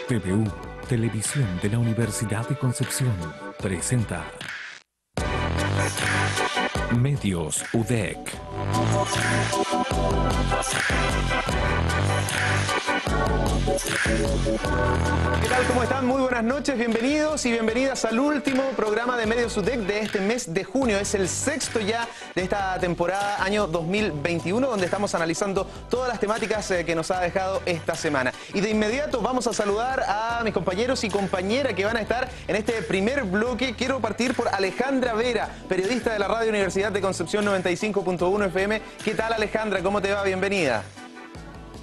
TVU, Televisión de la Universidad de Concepción, presenta Medios UDEC. ¿Qué tal? ¿Cómo están? Muy buenas noches, bienvenidos y bienvenidas al último programa de Medios UDEC de este mes de junio. Es el sexto ya de esta temporada año 2021, donde estamos analizando todas las temáticas que nos ha dejado esta semana. Y de inmediato vamos a saludar a mis compañeros y compañeras que van a estar en este primer bloque. Quiero partir por Alejandra Vera, periodista de la Radio Universidad de Concepción 95.1 FM. ¿Qué tal, Alejandra? ¿Cómo te va? Bienvenida.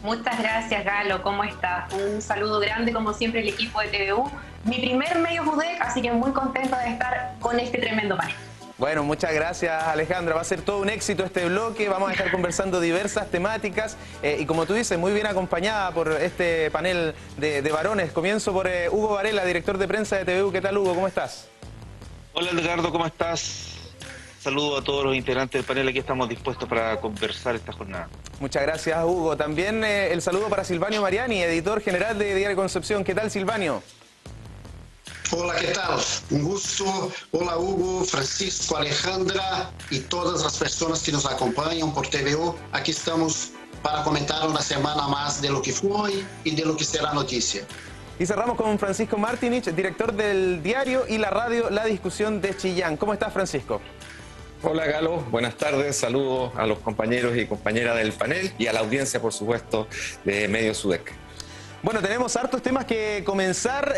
Muchas gracias, Galo. ¿Cómo estás? Un saludo grande, como siempre, el equipo de TVU. Mi primer Medios UDEC, así que muy contenta de estar con este tremendo panel. Bueno, muchas gracias, Alejandra. Va a ser todo un éxito este bloque. Vamos a estar conversando diversas temáticas y, como tú dices, muy bien acompañada por este panel de varones. Comienzo por Hugo Varela, director de prensa de TVU. ¿Qué tal, Hugo? ¿Cómo estás? Hola, Edgardo. ¿Cómo estás? Saludo a todos los integrantes del panel. Aquí estamos dispuestos para conversar esta jornada. Muchas gracias, Hugo. También el saludo para Silvanio Mariani, editor general de Diario Concepción. ¿Qué tal, Silvanio? Hola, ¿qué tal? Un gusto. Hola, Hugo, Francisco, Alejandra y todas las personas que nos acompañan por TVU. Aquí estamos para comentar una semana más de lo que fue y de lo que será noticia. Y cerramos con Francisco Martinich, director del diario y la radio La Discusión de Chillán. ¿Cómo estás, Francisco? Hola, Galo, buenas tardes, saludos a los compañeros y compañeras del panel y a la audiencia, por supuesto, de Medios UDEC. Bueno, tenemos hartos temas que comentar,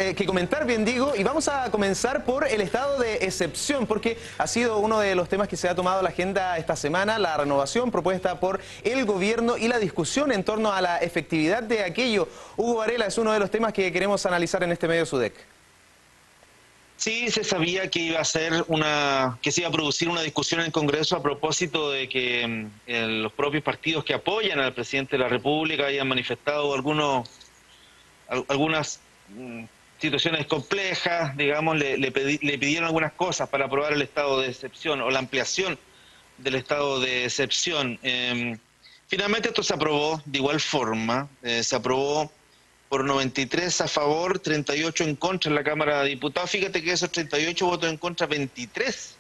bien digo, y vamos a comenzar por el estado de excepción, porque ha sido uno de los temas que se ha tomado la agenda esta semana, la renovación propuesta por el gobierno y la discusión en torno a la efectividad de aquello. Hugo Varela, es uno de los temas que queremos analizar en este Medios UDEC. Sí, se sabía que iba a ser que se iba a producir una discusión en el Congreso a propósito de que los propios partidos que apoyan al presidente de la República hayan manifestado algunas situaciones complejas, digamos, le pidieron algunas cosas para aprobar el estado de excepción o la ampliación del estado de excepción. Finalmente esto se aprobó de igual forma, se aprobó por 93 a favor, 38 en contra en la Cámara de Diputados. Fíjate que esos 38 votos en contra, 23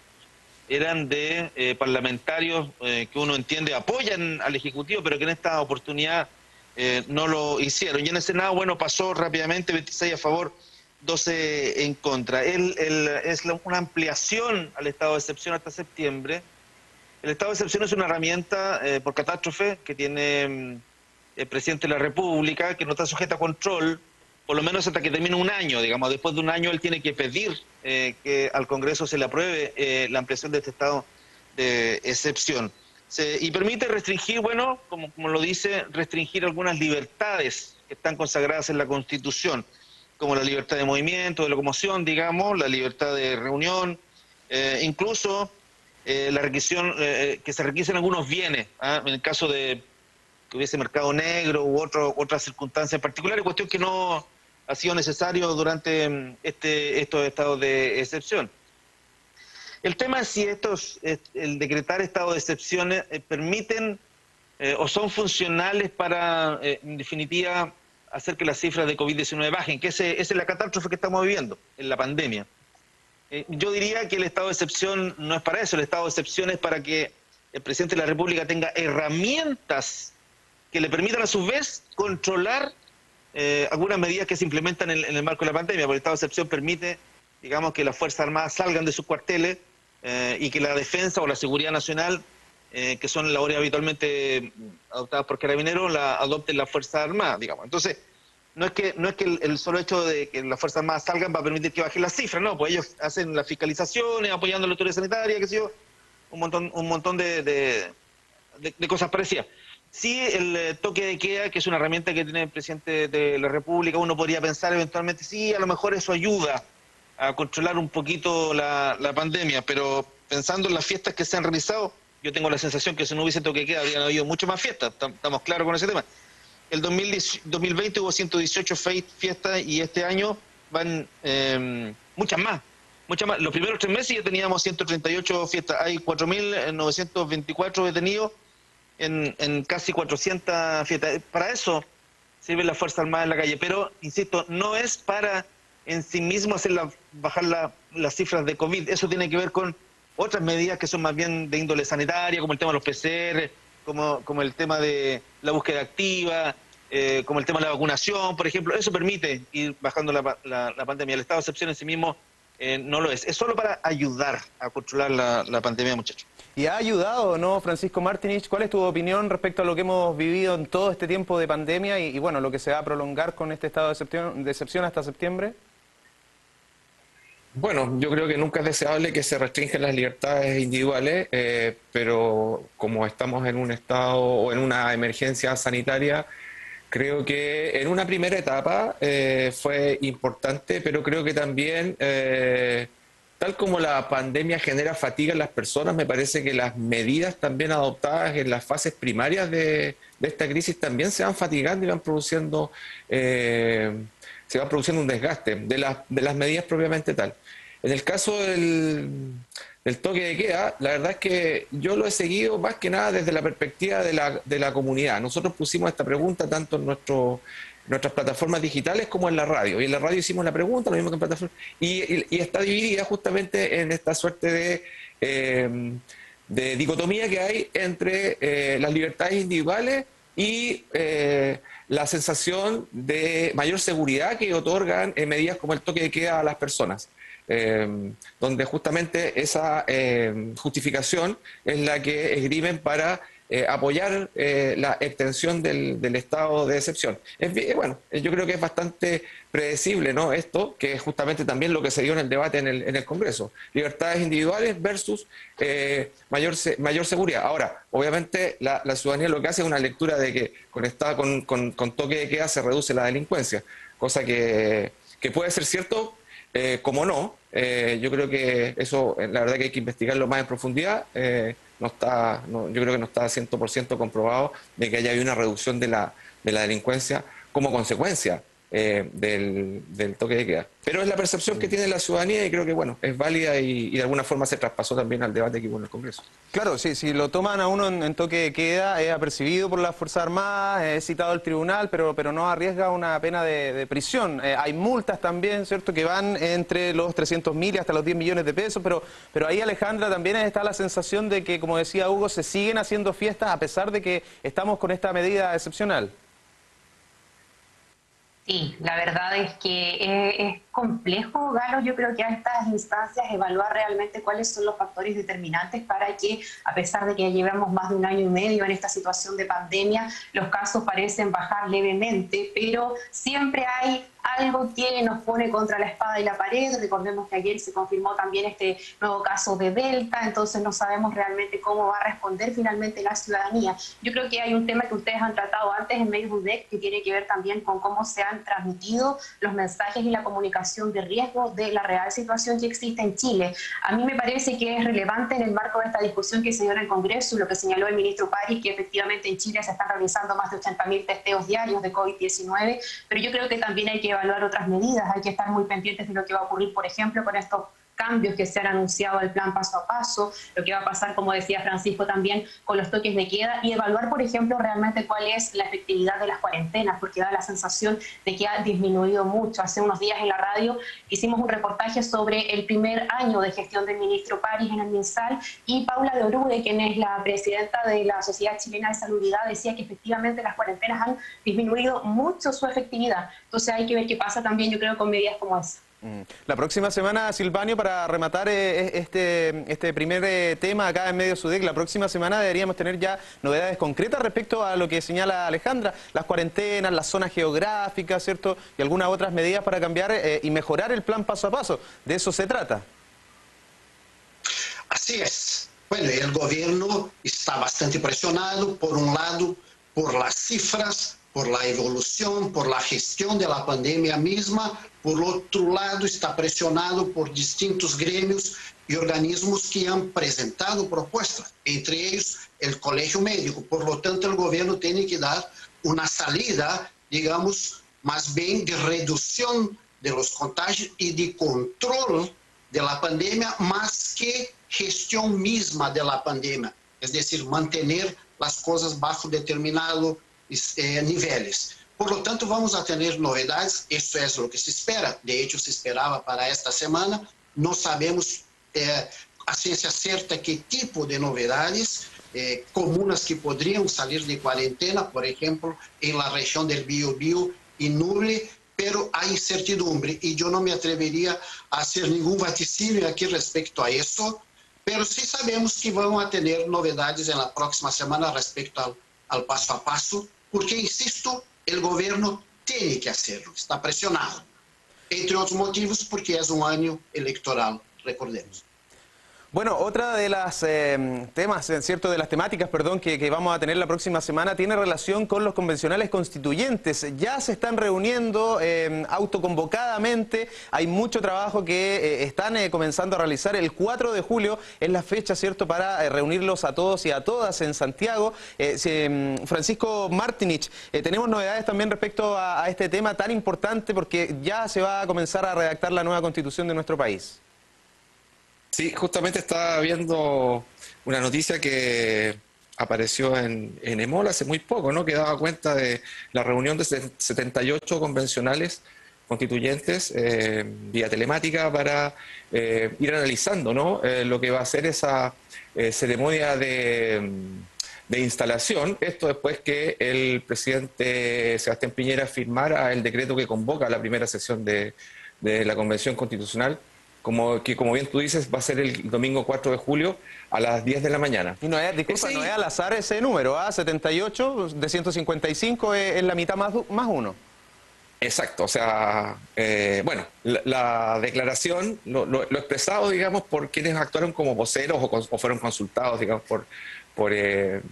eran de parlamentarios que uno entiende apoyan al Ejecutivo, pero que en esta oportunidad no lo hicieron. Y en el Senado, bueno, pasó rápidamente, 26 a favor, 12 en contra. Es una ampliación al estado de excepción hasta septiembre. El estado de excepción es una herramienta por catástrofe que tiene el presidente de la República, que no está sujeta a control, por lo menos hasta que termine un año, digamos. Después de un año él tiene que pedir que al Congreso se le apruebe la ampliación de este estado de excepción. Y permite restringir, bueno, como lo dice, restringir algunas libertades que están consagradas en la Constitución, como la libertad de movimiento, de locomoción, digamos, la libertad de reunión, incluso la requisición, que se requisen algunos bienes, en el caso de que hubiese mercado negro u otras circunstancias particulares, cuestión que no ha sido necesario durante estos estados de excepción. El tema es si el decretar estado de excepción permiten o son funcionales para, en definitiva, hacer que las cifras de COVID-19 bajen, que esa es la catástrofe que estamos viviendo en la pandemia. Yo diría que el estado de excepción no es para eso, el estado de excepción es para que el presidente de la República tenga herramientas que le permitan a su vez controlar algunas medidas que se implementan en el marco de la pandemia, porque el estado de excepción permite, digamos, que las Fuerzas Armadas salgan de sus cuarteles y que la defensa o la seguridad nacional, que son labores habitualmente adoptadas por Carabineros, la adopten las Fuerzas Armadas, digamos. Entonces, no es que el solo hecho de que las Fuerzas Armadas salgan va a permitir que bajen las cifras, no, pues ellos hacen las fiscalizaciones, apoyando a la autoridad sanitaria, qué sé yo, un montón de cosas parecidas. Sí, el toque de queda, que es una herramienta que tiene el presidente de la República, uno podría pensar eventualmente, sí, a lo mejor eso ayuda a controlar un poquito la pandemia, pero pensando en las fiestas que se han realizado, yo tengo la sensación que si no hubiese toque de queda habrían habido mucho más fiestas, estamos claros con ese tema. El 2020 hubo 118 fiestas y este año van muchas más. Los primeros 3 meses ya teníamos 138 fiestas, hay 4.924 detenidos en casi 400 fiestas. Para eso sirve la Fuerza Armada en la calle, pero, insisto, no es para en sí mismo bajar las cifras de COVID. Eso tiene que ver con otras medidas que son más bien de índole sanitaria, como el tema de los PCR, como el tema de la búsqueda activa, como el tema de la vacunación, por ejemplo. Eso permite ir bajando la pandemia. El estado de excepción en sí mismo no lo es. Es solo para ayudar a controlar la pandemia, muchachos. ¿Y ha ayudado o no, Francisco Martinich? ¿Cuál es tu opinión respecto a lo que hemos vivido en todo este tiempo de pandemia y bueno, lo que se va a prolongar con este estado de excepción hasta septiembre? Bueno, yo creo que nunca es deseable que se restringen las libertades individuales, pero como estamos en un estado o en una emergencia sanitaria, creo que en una primera etapa fue importante, pero creo que también, tal como la pandemia genera fatiga en las personas, me parece que las medidas también adoptadas en las fases primarias de esta crisis también se van fatigando y van produciendo... se va produciendo un desgaste de las medidas propiamente tal. En el caso del toque de queda, la verdad es que yo lo he seguido más que nada desde la perspectiva de la comunidad. Nosotros pusimos esta pregunta tanto en nuestras plataformas digitales como en la radio. Y en la radio hicimos la pregunta, lo mismo que en plataformas. Y está dividida justamente en esta suerte de dicotomía que hay entre las libertades individuales y la sensación de mayor seguridad que otorgan medidas como el toque de queda a las personas, donde justamente esa justificación es la que esgrimen para apoyar la extensión del estado de excepción. Bueno, yo creo que es bastante predecible, ¿no? Esto, que es justamente también lo que se dio en el debate en el Congreso. Libertades individuales versus mayor seguridad. Ahora, obviamente la ciudadanía lo que hace es una lectura de que con toque de queda se reduce la delincuencia, cosa que puede ser cierto, como no. Yo creo que eso, la verdad que hay que investigarlo más en profundidad. Yo creo que no está 100% comprobado de que haya habido una reducción de la delincuencia como consecuencia del toque de queda. Pero es la percepción que tiene la ciudadanía y creo que bueno, es válida y de alguna forma se traspasó también al debate que hubo en el Congreso. Claro, sí, si lo toman a uno en toque de queda, es apercibido por las Fuerzas Armadas, es citado al tribunal, pero no arriesga una pena de prisión. Hay multas también, ¿cierto?, que van entre los 300.000 y hasta los 10 millones de pesos, pero ahí, Alejandra, también está la sensación de que, como decía Hugo, se siguen haciendo fiestas a pesar de que estamos con esta medida excepcional. Sí, la verdad es que es complejo, Galo. Yo creo que a estas instancias evaluar realmente cuáles son los factores determinantes para que, a pesar de que llevamos más de 1 año y medio en esta situación de pandemia, los casos parecen bajar levemente, pero siempre hay algo que nos pone contra la espada y la pared. Recordemos que ayer se confirmó también este nuevo caso de Delta, entonces no sabemos realmente cómo va a responder finalmente la ciudadanía. Yo creo que hay un tema que ustedes han tratado antes en Medios UDEC que tiene que ver también con cómo se han transmitido los mensajes y la comunicación de riesgo de la real situación que existe en Chile. A mí me parece que es relevante en el marco de esta discusión que se dio en el Congreso, lo que señaló el ministro París, que efectivamente en Chile se están realizando más de 80.000 testeos diarios de COVID-19, pero yo creo que también hay que evaluar otras medidas, hay que estar muy pendientes de lo que va a ocurrir, por ejemplo, con estos cambios que se han anunciado al plan paso a paso, lo que va a pasar, como decía Francisco, también con los toques de queda, y evaluar, por ejemplo, realmente cuál es la efectividad de las cuarentenas, porque da la sensación de que ha disminuido mucho. Hace unos días en la radio hicimos un reportaje sobre el primer año de gestión del ministro París en el MinSal, y Paula de Orude, quien es la presidenta de la Sociedad Chilena de Salubridad, decía que efectivamente las cuarentenas han disminuido mucho su efectividad. Entonces hay que ver qué pasa también, yo creo, con medidas como esa. La próxima semana, Silvanio, para rematar este primer tema acá en Medios UDEC, la próxima semana deberíamos tener ya novedades concretas respecto a lo que señala Alejandra, las cuarentenas, las zonas geográficas, ¿cierto?, y algunas otras medidas para cambiar y mejorar el plan paso a paso. De eso se trata. Así es. Bueno, el gobierno está bastante presionado, por un lado, por las cifras, por la evolución, por la gestión de la pandemia misma. Por otro lado, está presionado por distintos gremios y organismos que han presentado propuestas, entre ellos el Colegio Médico. Por lo tanto, el gobierno tiene que dar una salida, digamos, más bien de reducción de los contagios y de control de la pandemia, más que gestión misma de la pandemia. Es decir, mantener las cosas bajo determinados niveles. Por lo tanto, vamos a tener novedades, eso es lo que se espera, de hecho se esperaba para esta semana, no sabemos a ciencia cierta qué tipo de novedades, comunas que podrían salir de cuarentena, por ejemplo, en la región del Biobío y Ñuble, pero hay incertidumbre y yo no me atrevería a hacer ningún vaticinio aquí respecto a eso, pero sí sabemos que vamos a tener novedades en la próxima semana respecto al paso a paso, porque, insisto, el gobierno tiene que hacerlo, está presionado. Entre otros motivos, porque es un año electoral, recordemos. Bueno, otra de las temas, ¿cierto? De las temáticas, perdón, que vamos a tener la próxima semana tiene relación con los convencionales constituyentes. Ya se están reuniendo autoconvocadamente, hay mucho trabajo que están comenzando a realizar. El 4 de julio es la fecha, ¿cierto?, para reunirlos a todos y a todas en Santiago. Francisco Martinich, tenemos novedades también respecto a este tema tan importante porque ya se va a comenzar a redactar la nueva constitución de nuestro país. Sí, justamente estaba viendo una noticia que apareció en EMOL hace muy poco, ¿no? Que daba cuenta de la reunión de 78 convencionales constituyentes vía telemática para ir analizando, ¿no? Lo que va a ser esa ceremonia de instalación. Esto después que el presidente Sebastián Piñera firmara el decreto que convoca la primera sesión de la Convención Constitucional, como bien tú dices, va a ser el domingo 4 de julio a las 10 de la mañana. Y no es, disculpa, no es al azar ese número, 78 de 155 es la mitad más uno. Exacto, o sea, bueno, la declaración, lo expresado, digamos, por quienes actuaron como voceros o fueron consultados, digamos, por el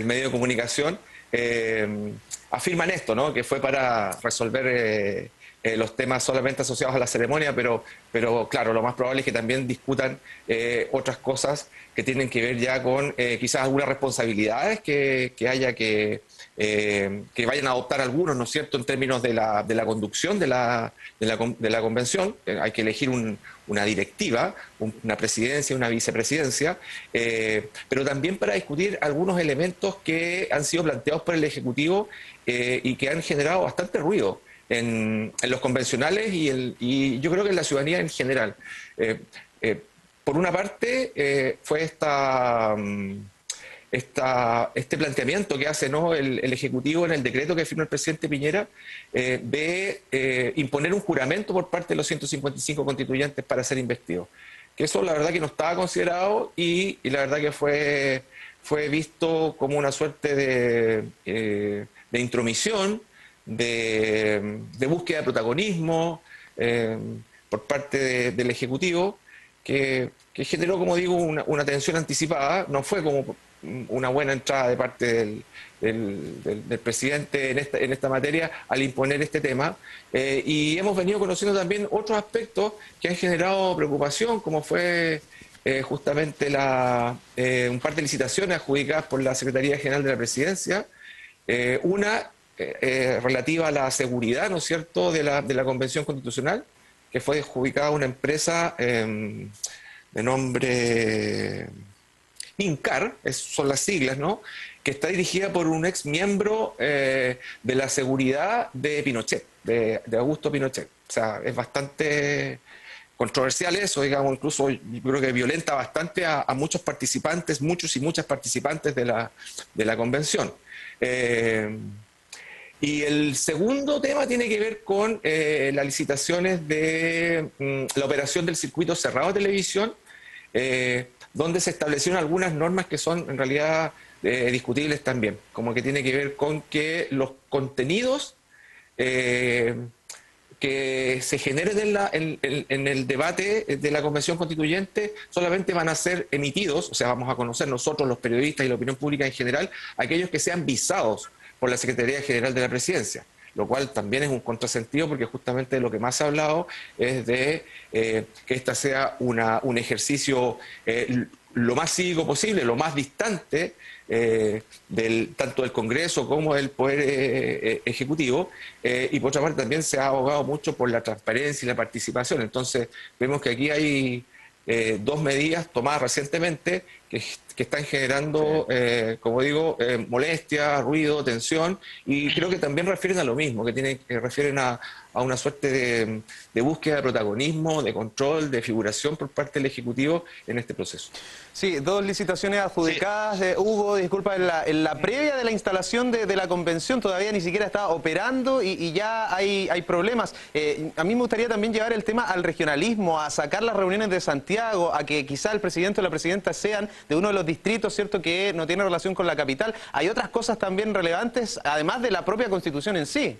medio de comunicación, afirman esto, ¿no? Que fue para resolver los temas solamente asociados a la ceremonia, pero claro, lo más probable es que también discutan otras cosas que tienen que ver ya con quizás algunas responsabilidades que haya que vayan a adoptar algunos, ¿no es cierto?, en términos de la conducción de la convención. Hay que elegir una directiva, una presidencia, una vicepresidencia, pero también para discutir algunos elementos que han sido planteados por el Ejecutivo y que han generado bastante ruido en los convencionales y yo creo que en la ciudadanía en general. Por una parte, fue este planteamiento que hace, ¿no?, el Ejecutivo en el decreto que firma el presidente Piñera de imponer un juramento por parte de los 155 constituyentes para ser investidos. Que eso la verdad que no estaba considerado y la verdad que fue visto como una suerte de intromisión, de búsqueda de protagonismo por parte del Ejecutivo, que generó, como digo, una tensión anticipada. No fue como una buena entrada de parte del presidente en esta materia al imponer este tema. Y hemos venido conociendo también otros aspectos que han generado preocupación, como fue justamente un par de licitaciones adjudicadas por la Secretaría General de la Presidencia. Una relativa a la seguridad, ¿no es cierto?, de la Convención Constitucional, que fue adjudicada a una empresa de nombre INCAR, son las siglas, ¿no?, que está dirigida por un ex miembro de la seguridad de Pinochet, de Augusto Pinochet. O sea, es bastante controversial eso, digamos, incluso yo creo que violenta bastante a muchos participantes, muchos y muchas participantes de la convención. Y el segundo tema tiene que ver con las licitaciones de la operación del circuito cerrado de televisión, donde se establecieron algunas normas que son en realidad discutibles también, como que tiene que ver con que los contenidos que se generen en el debate de la Convención Constituyente solamente van a ser emitidos, o sea, vamos a conocer nosotros, los periodistas y la opinión pública en general, aquellos que sean visados por la Secretaría General de la Presidencia, lo cual también es un contrasentido porque justamente lo que más se ha hablado es de que esta sea un ejercicio lo más cívico posible, lo más distante tanto del Congreso como del Poder Ejecutivo, y por otra parte también se ha abogado mucho por la transparencia y la participación. Entonces vemos que aquí hay dos medidas tomadas recientemente que que están generando, como digo, molestia, ruido, tensión, y creo que también refieren a lo mismo, que refieren a una suerte de búsqueda de protagonismo, de control, de figuración por parte del Ejecutivo en este proceso. Sí, 2 licitaciones adjudicadas, Hugo, disculpa, en la previa de la instalación de la convención todavía ni siquiera está operando y ya hay problemas. A mí me gustaría también llevar el tema al regionalismo, a sacar las reuniones de Santiago, a que quizá el presidente o la presidenta sean de uno de los distritos, ¿cierto?, que no tiene relación con la capital. Hay otras cosas también relevantes, además de la propia Constitución en sí.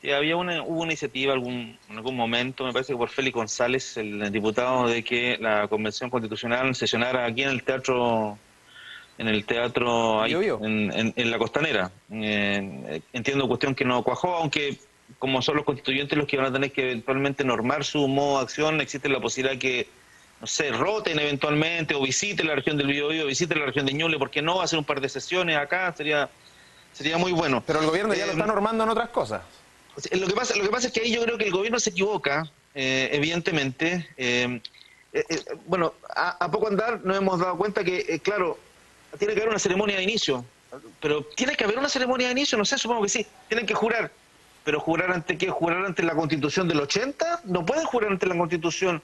Sí, hubo una iniciativa en algún momento, me parece que por Félix González, el diputado, de que la Convención Constitucional sesionara aquí en el teatro ahí, en la Costanera. Entiendo cuestión que no cuajó, aunque como son los constituyentes los que van a tener que eventualmente normar su modo de acción, existe la posibilidad que, no sé, roten eventualmente o visiten la región del Biobío, visiten la región de Ñuble, ¿por qué no? Hacer un par de sesiones acá sería muy bueno. Pero el gobierno ya lo está normando en otras cosas. Lo que pasa es que ahí yo creo que el gobierno se equivoca, evidentemente. Bueno, a poco andar nos hemos dado cuenta que, claro, tiene que haber una ceremonia de inicio, pero tiene que haber una ceremonia de inicio, no sé, supongo que sí, tienen que jurar, pero ¿jurar ante qué? ¿Jurar ante la Constitución del 80? No pueden jurar ante la Constitución.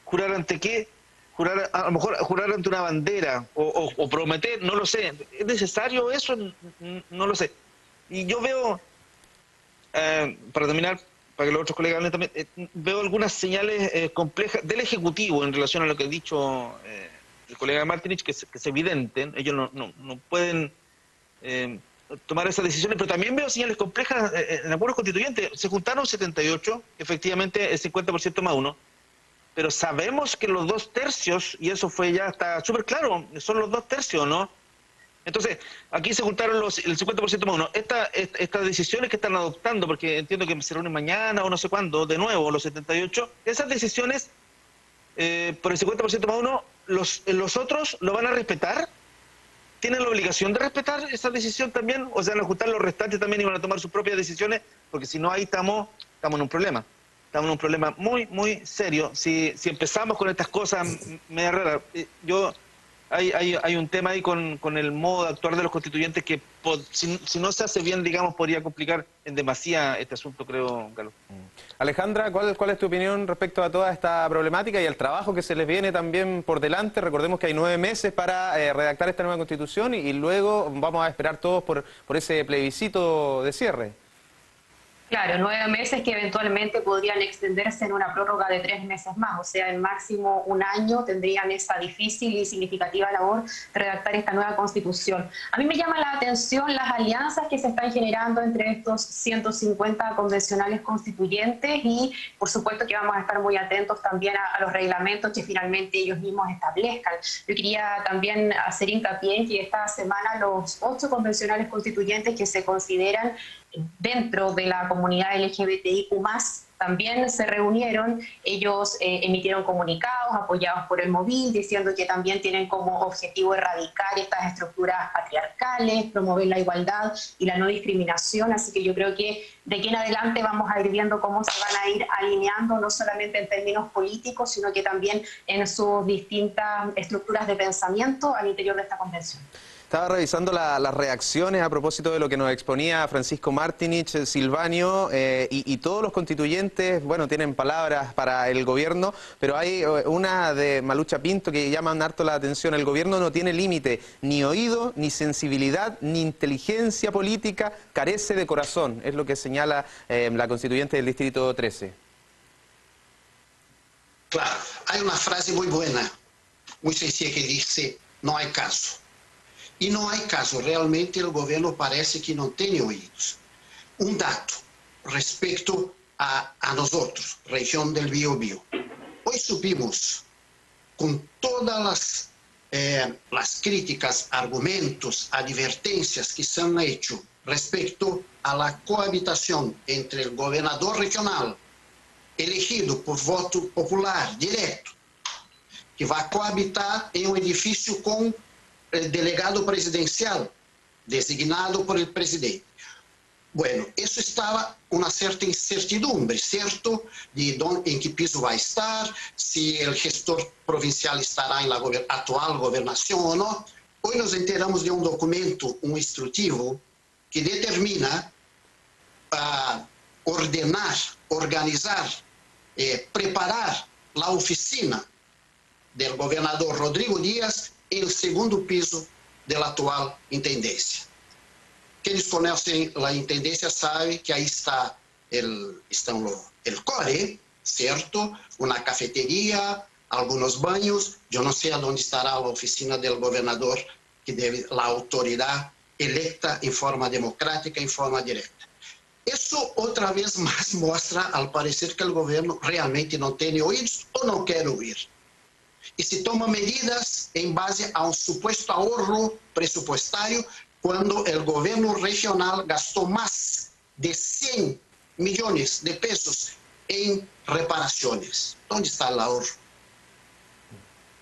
¿Jurar ante qué? Jurar, a lo mejor jurar ante una bandera o prometer, no lo sé. ¿Es necesario eso? No lo sé. Y yo veo... para terminar, para que los otros colegas hablen también, veo algunas señales complejas del Ejecutivo en relación a lo que ha dicho el colega Martinich, que es evidente. Ellos no pueden tomar esas decisiones, pero también veo señales complejas en algunos constituyentes. Se juntaron 78, efectivamente el 50% más uno, pero sabemos que los 2/3, y eso fue ya está súper claro, son los 2/3, ¿no? Entonces, aquí se juntaron el 50% más uno. Estas decisiones que están adoptando, porque entiendo que se reúnen mañana o no sé cuándo, de nuevo, los 78, esas decisiones, por el 50% más uno, los otros lo van a respetar. ¿Tienen la obligación de respetar esa decisión también? O sea, van a juntar los restantes también y van a tomar sus propias decisiones, porque si no, ahí estamos en un problema. Estamos en un problema muy, muy serio. Si empezamos con estas cosas media raras, Hay un tema ahí con el modo de actuar de los constituyentes que, si no se hace bien, digamos, podría complicar en demasía este asunto, creo, Carlos. Alejandra, ¿cuál es tu opinión respecto a toda esta problemática y al trabajo que se les viene también por delante? Recordemos que hay 9 meses para redactar esta nueva Constitución y luego vamos a esperar todos por ese plebiscito de cierre. Claro, 9 meses que eventualmente podrían extenderse en una prórroga de 3 meses más, o sea, en máximo un año tendrían esa difícil y significativa labor de redactar esta nueva Constitución. A mí me llama la atención las alianzas que se están generando entre estos 150 convencionales constituyentes y, por supuesto, que vamos a estar muy atentos también a los reglamentos que finalmente ellos mismos establezcan. Yo quería también hacer hincapié en que esta semana los 8 convencionales constituyentes que se consideran dentro de la comunidad LGBTIQ+, también se reunieron. Ellos emitieron comunicados apoyados por el MOVIL, diciendo que también tienen como objetivo erradicar estas estructuras patriarcales, promover la igualdad y la no discriminación. Así que yo creo que de aquí en adelante vamos a ir viendo cómo se van a ir alineando, no solamente en términos políticos, sino que también en sus distintas estructuras de pensamiento al interior de esta convención. Estaba revisando las reacciones a propósito de lo que nos exponía Francisco Martinich, Silvanio, y todos los constituyentes, bueno, tienen palabras para el gobierno, pero hay una de Malucha Pinto que llaman harto la atención. El gobierno no tiene límite, ni oído, ni sensibilidad, ni inteligencia política, carece de corazón, es lo que señala la constituyente del Distrito 13. Claro, hay una frase muy buena, muy sencilla, que dice, no hay caso. E não há caso, realmente o governo parece que não tem ouvidos. Um dado respeito a nós outros, região del Biobío. Hoje subimos com todas as críticas, argumentos, advertências que são hechos respeito a la cohabitação entre o governador regional, elegido por voto popular direto, que vai cohabitar em um edifício com el delegado presidencial designado por el presidente. Bueno, eso estaba una cierta incertidumbre, ¿cierto? De en qué piso va a estar, si el gestor provincial estará en la actual gobernación o no. hoy nos enteramos de un documento, un instructivo, que determina ordenar, organizar, preparar la oficina del gobernador Rodrigo Díaz en el segundo piso de la actual intendencia. Quienes conocen la intendencia saben que ahí está el core, ¿cierto? Una cafetería, algunos baños. Yo no sé a dónde estará la oficina del gobernador, que debe, la autoridad electa en forma democrática, en forma directa. Eso otra vez más muestra, al parecer, que el gobierno realmente no tiene oídos o no quiere oír. Y se toma medidas en base a un supuesto ahorro presupuestario, cuando el gobierno regional gastó más de 100 millones de pesos en reparaciones. ¿Dónde está el ahorro?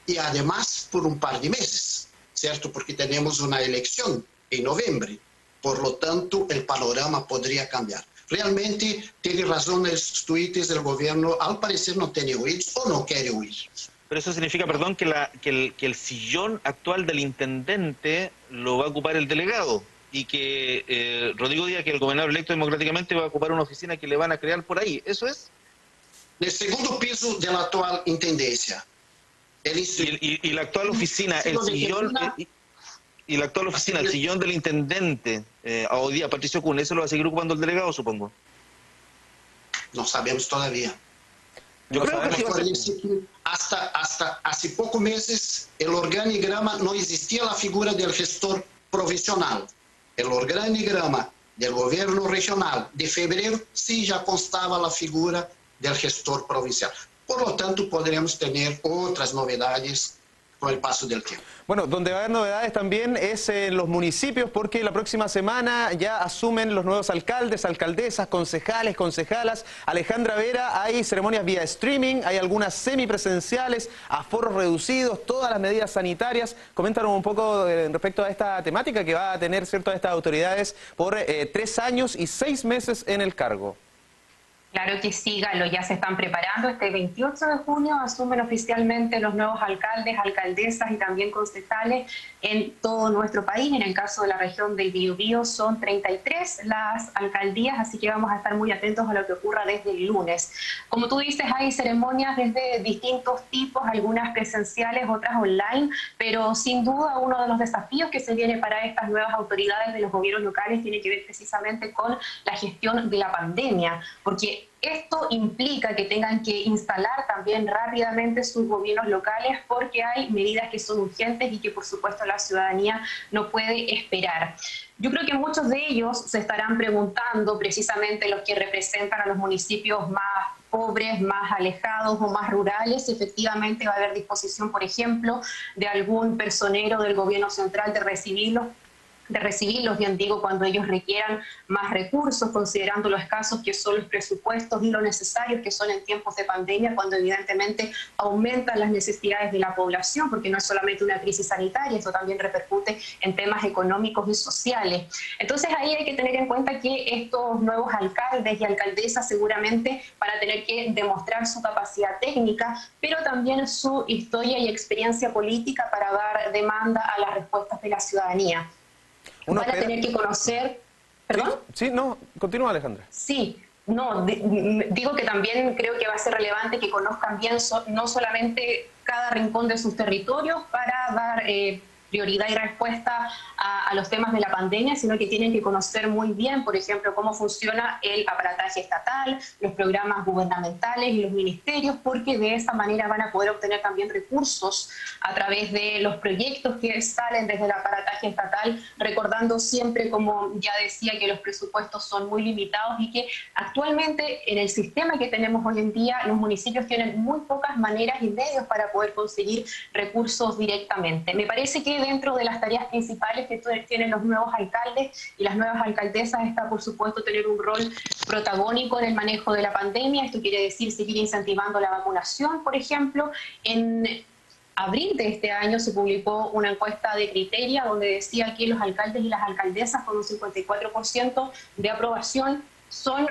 Y además por un par de meses, ¿cierto? Porque tenemos una elección en noviembre. Por lo tanto, el panorama podría cambiar. Realmente tiene razón los tweets del gobierno, al parecer no tiene oídos o no quiere oír. Pero eso significa, perdón, que el sillón actual del intendente lo va a ocupar el delegado y que Rodrigo Díaz, que el gobernador electo democráticamente, va a ocupar una oficina que le van a crear por ahí. ¿Eso es? El segundo piso de la actual intendencia. Y la actual oficina, el sillón... Y la actual oficina, el sillón del intendente, hoy día Patricio Cun, ¿eso lo va a seguir ocupando el delegado, supongo? No sabemos todavía. Yo creo que sí va a ser. Hasta hace pocos meses el organigrama no existía la figura del gestor provisional. El organigrama del gobierno regional de febrero sí ya constaba la figura del gestor provincial. Por lo tanto, podremos tener otras novedades con el paso del tiempo. Bueno, donde va a haber novedades también es en los municipios, porque la próxima semana ya asumen los nuevos alcaldes, alcaldesas, concejales, concejalas. Alejandra Vera, hay ceremonias vía streaming, hay algunas semipresenciales, aforos reducidos, todas las medidas sanitarias. Coméntanos un poco respecto a esta temática que va a tener, ¿cierto?, a estas autoridades por 3 años y 6 meses en el cargo. Claro que sí, Galo, ya se están preparando. Este 28 de junio asumen oficialmente los nuevos alcaldes, alcaldesas y también concejales en todo nuestro país. En el caso de la región del Biobío son 33 las alcaldías, así que vamos a estar muy atentos a lo que ocurra desde el lunes. Como tú dices, hay ceremonias desde distintos tipos, algunas presenciales, otras online, pero sin duda uno de los desafíos que se viene para estas nuevas autoridades de los gobiernos locales tiene que ver precisamente con la gestión de la pandemia, porque esto implica que tengan que instalar también rápidamente sus gobiernos locales, porque hay medidas que son urgentes y que por supuesto la ciudadanía no puede esperar. Yo creo que muchos de ellos se estarán preguntando, precisamente los que representan a los municipios más pobres, más alejados o más rurales, si efectivamente va a haber disposición, por ejemplo, de algún personero del gobierno central de recibirlos, bien digo, cuando ellos requieran más recursos, considerando lo escasos que son los presupuestos y lo necesarios que son en tiempos de pandemia, cuando evidentemente aumentan las necesidades de la población, porque no es solamente una crisis sanitaria, esto también repercute en temas económicos y sociales. Entonces ahí hay que tener en cuenta que estos nuevos alcaldes y alcaldesas seguramente van a tener que demostrar su capacidad técnica, pero también su historia y experiencia política para dar demanda a las respuestas de la ciudadanía. Van a tener que conocer... ¿Perdón? Sí, no, continúa, Alejandra. Sí, no, digo que también creo que va a ser relevante que conozcan bien no solamente cada rincón de sus territorios para dar prioridad y respuesta a los temas de la pandemia, sino que tienen que conocer muy bien, por ejemplo, cómo funciona el aparataje estatal, los programas gubernamentales y los ministerios, porque de esa manera van a poder obtener también recursos a través de los proyectos que salen desde el aparataje estatal, recordando siempre, como ya decía, que los presupuestos son muy limitados y que actualmente en el sistema que tenemos hoy en día los municipios tienen muy pocas maneras y medios para poder conseguir recursos directamente. Me parece que dentro de las tareas principales que tienen los nuevos alcaldes y las nuevas alcaldesas está, por supuesto, tener un rol protagónico en el manejo de la pandemia. Esto quiere decir seguir incentivando la vacunación, por ejemplo. En abril de este año se publicó una encuesta de Criteria donde decía que los alcaldes y las alcaldesas con un 54% de aprobación son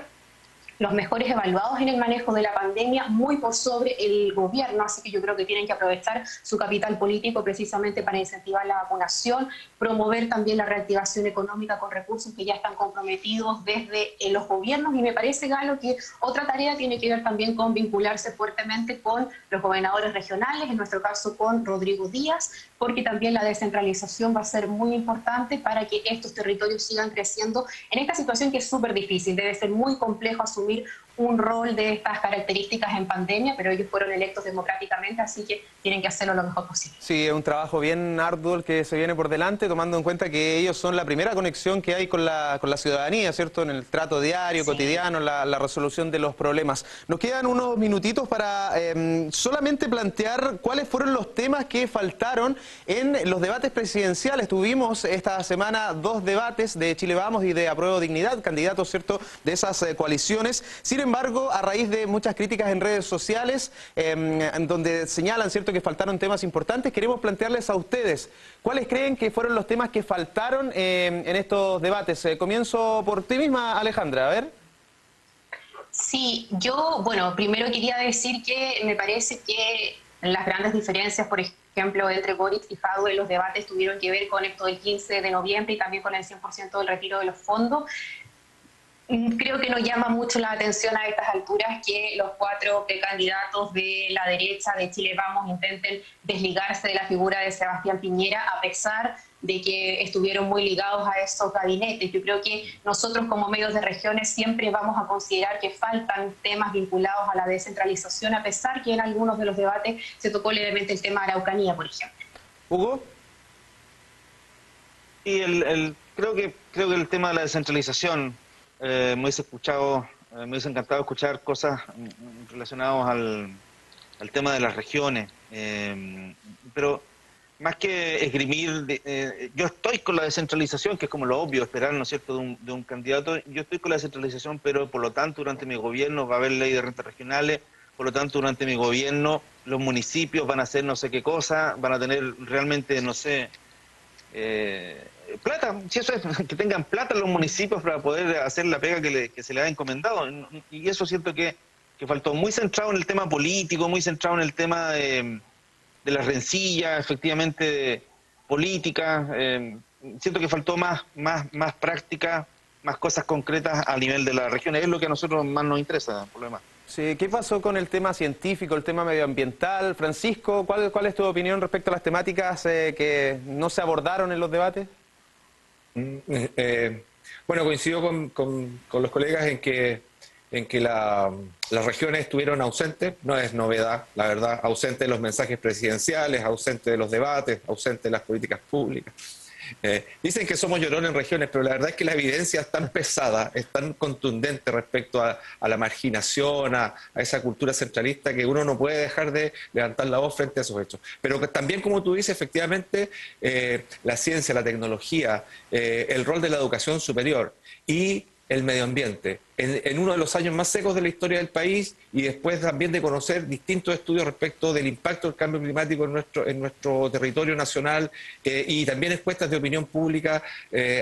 los mejores evaluados en el manejo de la pandemia, muy por sobre el gobierno, así que yo creo que tienen que aprovechar su capital político precisamente para incentivar la vacunación, promover también la reactivación económica con recursos que ya están comprometidos desde los gobiernos, y me parece, Galo, que otra tarea tiene que ver también con vincularse fuertemente con los gobernadores regionales, en nuestro caso con Rodrigo Díaz, porque también la descentralización va a ser muy importante para que estos territorios sigan creciendo en esta situación que es súper difícil. Debe ser muy complejo asumir un rol de estas características en pandemia, pero ellos fueron electos democráticamente, así que tienen que hacerlo lo mejor posible. Sí, es un trabajo bien arduo el que se viene por delante, tomando en cuenta que ellos son la primera conexión que hay con la ciudadanía, ¿cierto? En el trato diario, cotidiano, la resolución de los problemas. Nos quedan unos minutitos para solamente plantear cuáles fueron los temas que faltaron en los debates presidenciales. Tuvimos esta semana 2 debates de Chile Vamos y de Apruebo Dignidad, candidatos, ¿cierto?, de esas coaliciones. Sin embargo, a raíz de muchas críticas en redes sociales, donde señalan, ¿cierto?, que faltaron temas importantes, queremos plantearles a ustedes cuáles creen que fueron los temas que faltaron en estos debates. Comienzo por ti misma, Alejandra, a ver. Sí, yo, bueno, primero quería decir que me parece que las grandes diferencias, por ejemplo, entre Boric y Jadwe en los debates tuvieron que ver con esto del 15 de noviembre y también con el 100% del retiro de los fondos. Creo que nos llama mucho la atención a estas alturas que los 4 precandidatos de la derecha de Chile Vamos intenten desligarse de la figura de Sebastián Piñera, a pesar de que estuvieron muy ligados a esos gabinetes. Yo creo que nosotros como medios de regiones siempre vamos a considerar que faltan temas vinculados a la descentralización, a pesar que en algunos de los debates se tocó levemente el tema de Araucanía, por ejemplo. ¿Hugo? Y creo que el tema de la descentralización, me hubiese encantado escuchar cosas relacionadas al tema de las regiones, pero más que esgrimir, yo estoy con la descentralización, que es como lo obvio, esperar, ¿no es cierto?, de un candidato. Yo estoy con la descentralización, pero por lo tanto durante mi gobierno va a haber ley de rentas regionales, por lo tanto durante mi gobierno los municipios van a hacer no sé qué cosa, van a tener realmente, no sé, plata, si eso es, que tengan plata los municipios para poder hacer la pega que se les ha encomendado. Y eso siento que faltó, muy centrado en el tema político, muy centrado en el tema de las rencillas, efectivamente, políticas. Siento que faltó más práctica, más cosas concretas a nivel de las regiones. Es lo que a nosotros más nos interesa, por lo demás. Sí, ¿qué pasó con el tema científico, el tema medioambiental? Francisco, ¿cuál es tu opinión respecto a las temáticas que no se abordaron en los debates? Bueno, coincido con los colegas en que las regiones estuvieron ausentes, no es novedad, la verdad, ausentes de los mensajes presidenciales, ausentes de los debates, ausentes de las políticas públicas. Dicen que somos llorones en regiones, pero la verdad es que la evidencia es tan pesada, es tan contundente respecto a la marginación, a esa cultura centralista, que uno no puede dejar de levantar la voz frente a esos hechos. Pero que también, como tú dices, efectivamente, la ciencia, la tecnología, el rol de la educación superior y el medio ambiente, en uno de los años más secos de la historia del país, y después también de conocer distintos estudios respecto del impacto del cambio climático en nuestro territorio nacional, y también encuestas de opinión pública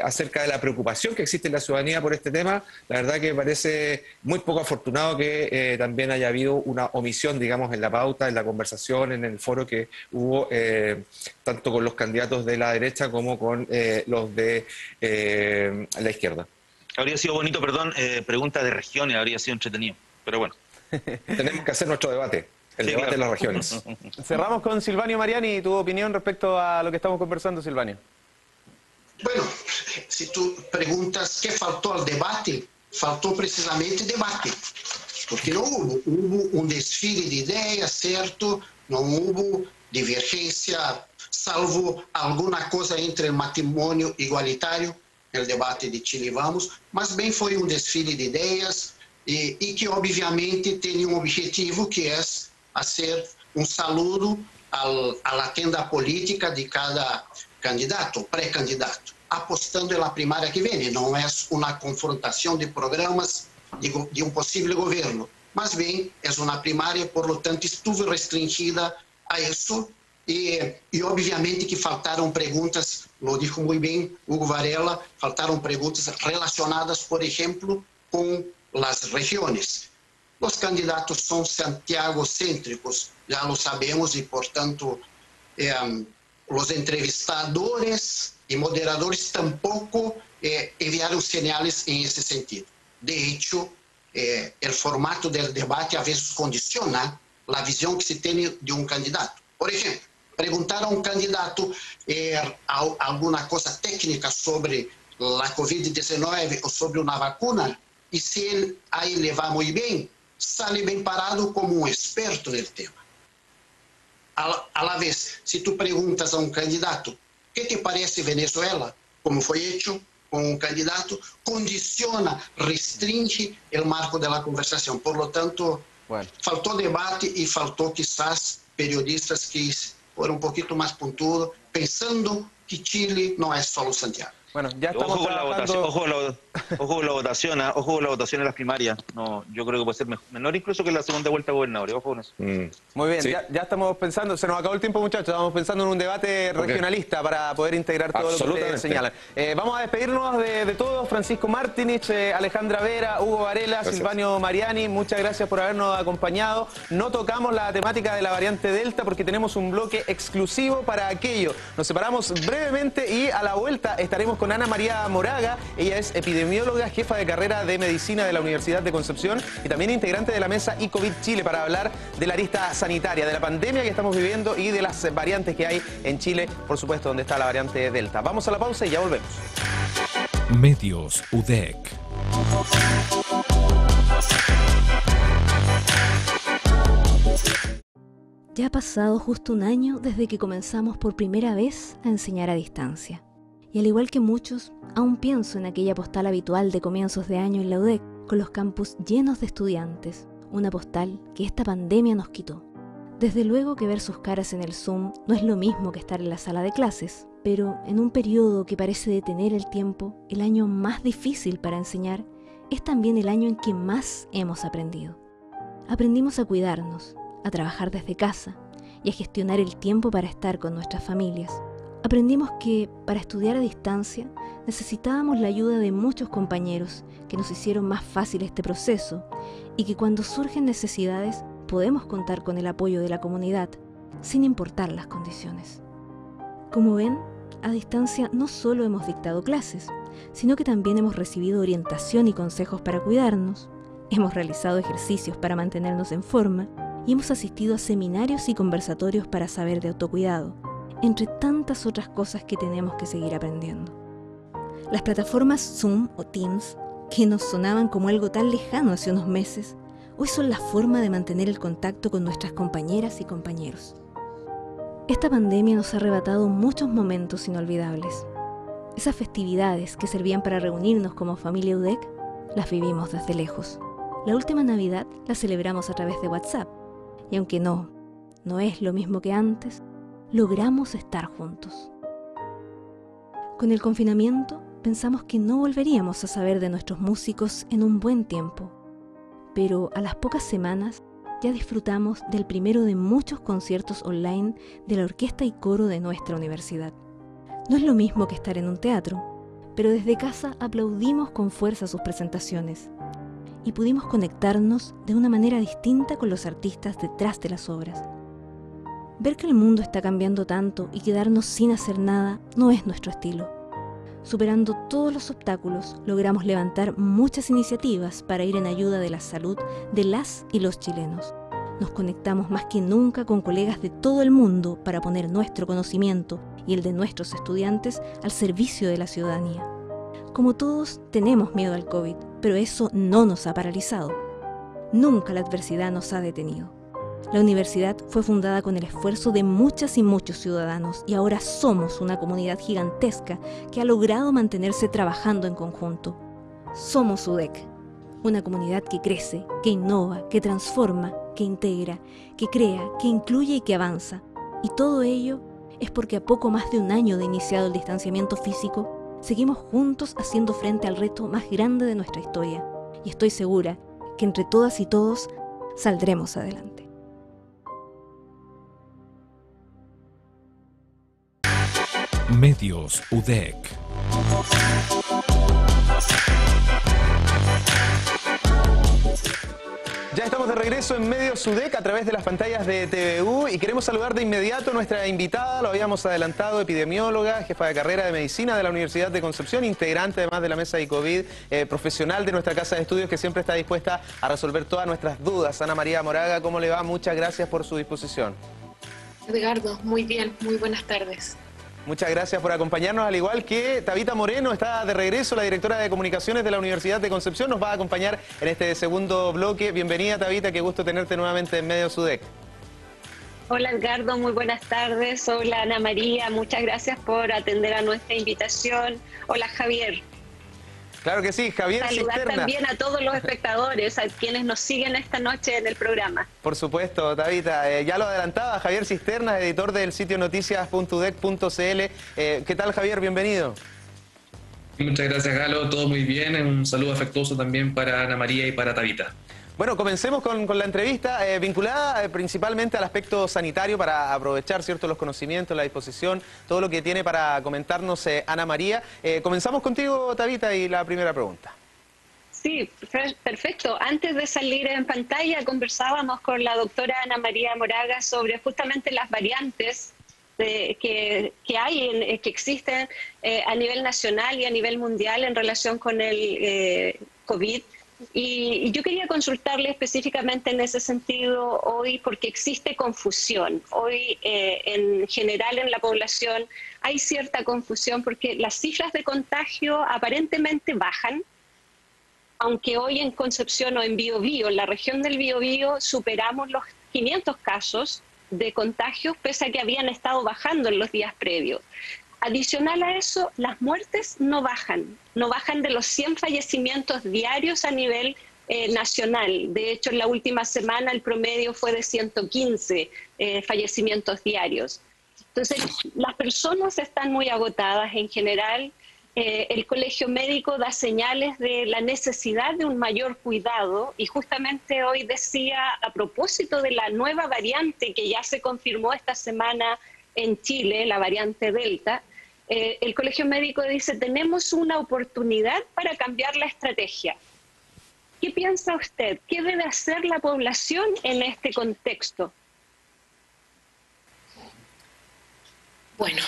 acerca de la preocupación que existe en la ciudadanía por este tema. La verdad que me parece muy poco afortunado que también haya habido una omisión, digamos, en la pauta, en la conversación, en el foro que hubo tanto con los candidatos de la derecha como con los de la izquierda. Habría sido bonito, perdón, preguntas de regiones, habría sido entretenido, pero bueno. Tenemos que hacer nuestro debate, el debate de las regiones. Cerramos con Silvanio Mariani, tu opinión respecto a lo que estamos conversando, Silvanio. Bueno, si tú preguntas qué faltó al debate, faltó precisamente debate, porque no hubo un desfile de ideas, ¿cierto? No hubo divergencia, salvo alguna cosa entre el matrimonio igualitario, el debate de Chile Vamos, mas bem foi um desfile de ideias e que obviamente tem um objetivo que é fazer um saludo à agenda política de cada candidato, pré-candidato, apostando na primária que vem. Não é uma confrontação de programas de um possível governo, mas bem, é uma primária, por lo tanto, estuve restringida a isso. E obviamente que faltaram perguntas, lo dijo muito bem Hugo Varela, faltaram perguntas relacionadas, por exemplo, com las regiones. Los candidatos son santiagocéntricos, ya lo sabemos, y por tanto los entrevistadores y moderadores tampoco enviaron señales en ese sentido. De hecho, el formato del debate a veces condiciona la visión que se tiene de un candidato. Por ejemplo, preguntar a un candidato alguna cosa técnica sobre la COVID-19 o sobre una vacuna, y si él ahí le va muy bien, sale bien parado como un experto del tema. A la vez, si tú preguntas a un candidato, ¿qué te parece Venezuela? Como fue hecho con un candidato, condiciona, restringe el marco de la conversación. Por lo tanto, faltó debate y faltó quizás periodistas que fueron un poquito más puntudos, pensando que Chile no es solo Santiago. Bueno, ya estamos ojo con la votación, ojo con la votación en las primarias. No, yo creo que puede ser menor incluso que la segunda vuelta de gobernadores. Ojo con eso. Muy bien, Sí. ya estamos pensando, se nos acabó el tiempo, muchachos, estamos pensando en un debate regionalista para poder integrar todo lo que ustedes señalan. Vamos a despedirnos de todos. Francisco Martinich, Alejandra Vera, Hugo Varela, Gracias. Silvano Mariani, muchas gracias por habernos acompañado. No tocamos la temática de la variante Delta porque tenemos un bloque exclusivo para aquello. Nos separamos brevemente y a la vuelta estaremos con Ana María Moraga. Ella es epidemióloga, jefa de carrera de medicina de la Universidad de Concepción y también integrante de la mesa iCovid Chile, para hablar de la arista sanitaria, de la pandemia que estamos viviendo y de las variantes que hay en Chile, por supuesto, donde está la variante Delta. Vamos a la pausa y ya volvemos. Medios UDEC. Ya ha pasado justo un año desde que comenzamos por primera vez a enseñar a distancia. Y al igual que muchos, aún pienso en aquella postal habitual de comienzos de año en la UDEC, con los campus llenos de estudiantes, una postal que esta pandemia nos quitó. Desde luego que ver sus caras en el Zoom no es lo mismo que estar en la sala de clases, pero en un periodo que parece detener el tiempo, el año más difícil para enseñar es también el año en que más hemos aprendido. Aprendimos a cuidarnos, a trabajar desde casa y a gestionar el tiempo para estar con nuestras familias. Aprendimos que para estudiar a distancia necesitábamos la ayuda de muchos compañeros que nos hicieron más fácil este proceso y que cuando surgen necesidades podemos contar con el apoyo de la comunidad, sin importar las condiciones. Como ven, a distancia no solo hemos dictado clases, sino que también hemos recibido orientación y consejos para cuidarnos, hemos realizado ejercicios para mantenernos en forma y hemos asistido a seminarios y conversatorios para saber de autocuidado, entre tantas otras cosas que tenemos que seguir aprendiendo. Las plataformas Zoom o Teams, que nos sonaban como algo tan lejano hace unos meses, hoy son la forma de mantener el contacto con nuestras compañeras y compañeros. Esta pandemia nos ha arrebatado muchos momentos inolvidables. Esas festividades que servían para reunirnos como familia UDEC, las vivimos desde lejos. La última Navidad la celebramos a través de WhatsApp, y aunque no es lo mismo que antes, logramos estar juntos. Con el confinamiento, pensamos que no volveríamos a saber de nuestros músicos en un buen tiempo, pero a las pocas semanas ya disfrutamos del primero de muchos conciertos online de la orquesta y coro de nuestra universidad. No es lo mismo que estar en un teatro, pero desde casa aplaudimos con fuerza sus presentaciones y pudimos conectarnos de una manera distinta con los artistas detrás de las obras. Ver que el mundo está cambiando tanto y quedarnos sin hacer nada no es nuestro estilo. Superando todos los obstáculos, logramos levantar muchas iniciativas para ir en ayuda de la salud de las y los chilenos. Nos conectamos más que nunca con colegas de todo el mundo para poner nuestro conocimiento y el de nuestros estudiantes al servicio de la ciudadanía. Como todos, tenemos miedo al COVID, pero eso no nos ha paralizado. Nunca la adversidad nos ha detenido. La universidad fue fundada con el esfuerzo de muchas y muchos ciudadanos y ahora somos una comunidad gigantesca que ha logrado mantenerse trabajando en conjunto. Somos UDEC, una comunidad que crece, que innova, que transforma, que integra, que crea, que incluye y que avanza. Y todo ello es porque a poco más de un año de iniciado el distanciamiento físico, seguimos juntos haciendo frente al reto más grande de nuestra historia. Y estoy segura que entre todas y todos saldremos adelante. Medios UDEC. Ya estamos de regreso en Medios UDEC a través de las pantallas de TVU y queremos saludar de inmediato a nuestra invitada, lo habíamos adelantado, epidemióloga, jefa de carrera de medicina de la Universidad de Concepción, integrante además de la mesa de COVID, profesional de nuestra casa de estudios que siempre está dispuesta a resolver todas nuestras dudas. Ana María Moraga, ¿cómo le va? Muchas gracias por su disposición. Edgardo, muy bien, muy buenas tardes. Muchas gracias por acompañarnos, al igual que Tabita Moreno, está de regreso, la directora de comunicaciones de la Universidad de Concepción, nos va a acompañar en este segundo bloque. Bienvenida, Tabita, qué gusto tenerte nuevamente en Medios UDEC. Hola Edgardo, muy buenas tardes. Hola Ana María, muchas gracias por atender a nuestra invitación. Hola Javier. Claro que sí, Javier Saludar Cisterna. También a todos los espectadores, a quienes nos siguen esta noche en el programa. Por supuesto, Tabita. Ya lo adelantaba, Javier Cisterna, editor del sitio noticias.udec.cl. ¿Qué tal, Javier? Bienvenido. Muchas gracias, Galo. Todo muy bien. Un saludo afectuoso también para Ana María y para Tabita. Bueno, comencemos con la entrevista vinculada principalmente al aspecto sanitario para aprovechar, ¿cierto?, los conocimientos, la disposición, todo lo que tiene para comentarnos Ana María. Comenzamos contigo, Tabita, y la primera pregunta. Sí, perfecto. Antes de salir en pantalla conversábamos con la doctora Ana María Moraga sobre justamente las variantes que existen a nivel nacional y a nivel mundial en relación con el COVID. Y yo quería consultarle específicamente en ese sentido hoy porque existe confusión. Hoy en general en la población hay cierta confusión porque las cifras de contagio aparentemente bajan, aunque hoy en Concepción o en Biobío, en la región del Biobío, superamos los 500 casos de contagios pese a que habían estado bajando en los días previos. Adicional a eso, las muertes no bajan de los 100 fallecimientos diarios a nivel nacional. De hecho, en la última semana el promedio fue de 115 fallecimientos diarios. Entonces, las personas están muy agotadas en general. El Colegio Médico da señales de la necesidad de un mayor cuidado y justamente hoy decía, a propósito de la nueva variante que ya se confirmó esta semana en Chile, la variante Delta, el Colegio Médico dice, tenemos una oportunidad para cambiar la estrategia. ¿Qué piensa usted? ¿Qué debe hacer la población en este contexto? Bueno,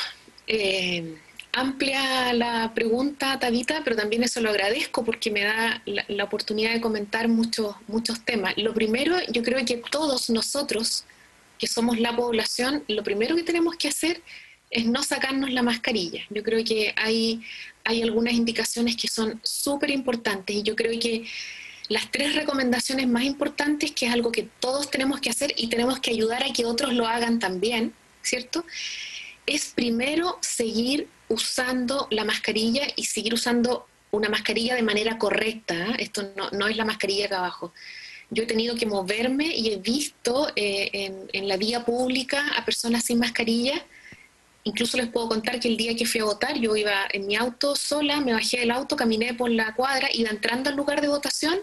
amplia la pregunta, Tabita, pero también eso lo agradezco porque me da la oportunidad de comentar muchos temas. Lo primero, yo creo que todos nosotros, que somos la población, lo primero que tenemos que hacer es no sacarnos la mascarilla. Yo creo que hay algunas indicaciones que son súper importantes y yo creo que las 3 recomendaciones más importantes, que es algo que todos tenemos que hacer y tenemos que ayudar a que otros lo hagan también, ¿cierto?, es primero seguir usando la mascarilla y seguir usando una mascarilla de manera correcta, ¿eh? Esto no es la mascarilla acá abajo. Yo he tenido que moverme y he visto en la vía pública a personas sin mascarilla. Incluso les puedo contar que el día que fui a votar, yo iba en mi auto sola, me bajé del auto, caminé por la cuadra, iba entrando al lugar de votación,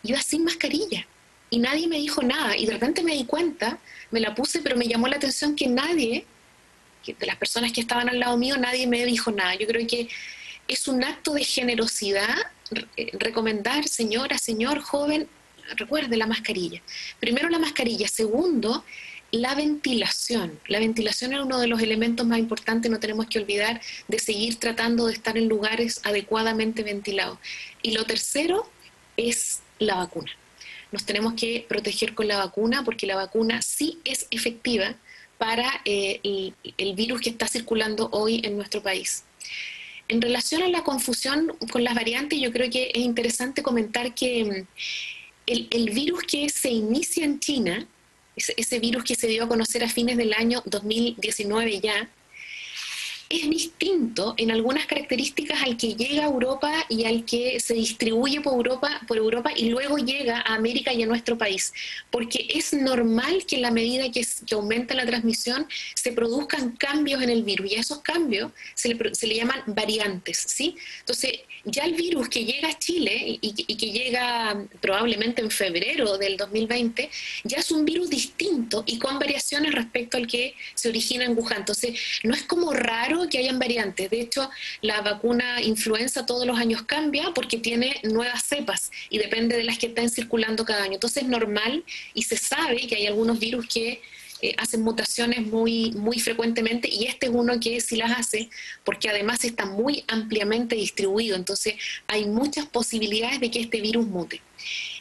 iba sin mascarilla. Y nadie me dijo nada. Y de repente me di cuenta, me la puse, pero me llamó la atención que nadie, de las personas que estaban al lado mío, nadie me dijo nada. Yo creo que es un acto de generosidad recomendar, señora, señor, joven, recuerde la mascarilla. Primero la mascarilla. Segundo, la ventilación. La ventilación es uno de los elementos más importantes, no tenemos que olvidar de seguir tratando de estar en lugares adecuadamente ventilados. Y lo tercero es la vacuna. Nos tenemos que proteger con la vacuna porque la vacuna sí es efectiva para el virus que está circulando hoy en nuestro país. En relación a la confusión con las variantes, yo creo que es interesante comentar que el virus que se inicia en China, ese virus que se dio a conocer a fines del año 2019 ya, es distinto en algunas características al que llega a Europa y al que se distribuye por Europa y luego llega a América y a nuestro país. Porque es normal que en la medida que aumenta la transmisión se produzcan cambios en el virus y a esos cambios se le llaman variantes, ¿sí? Entonces, ya el virus que llega a Chile y que llega probablemente en febrero del 2020, ya es un virus distinto y con variaciones respecto al que se origina en Wuhan. Entonces, no es como raro raro que hayan variantes. De hecho, la vacuna influenza todos los años cambia porque tiene nuevas cepas y depende de las que estén circulando cada año. Entonces es normal y se sabe que hay algunos virus que hacen mutaciones muy frecuentemente, y este es uno que sí las hace porque además está muy ampliamente distribuido. Entonces hay muchas posibilidades de que este virus mute.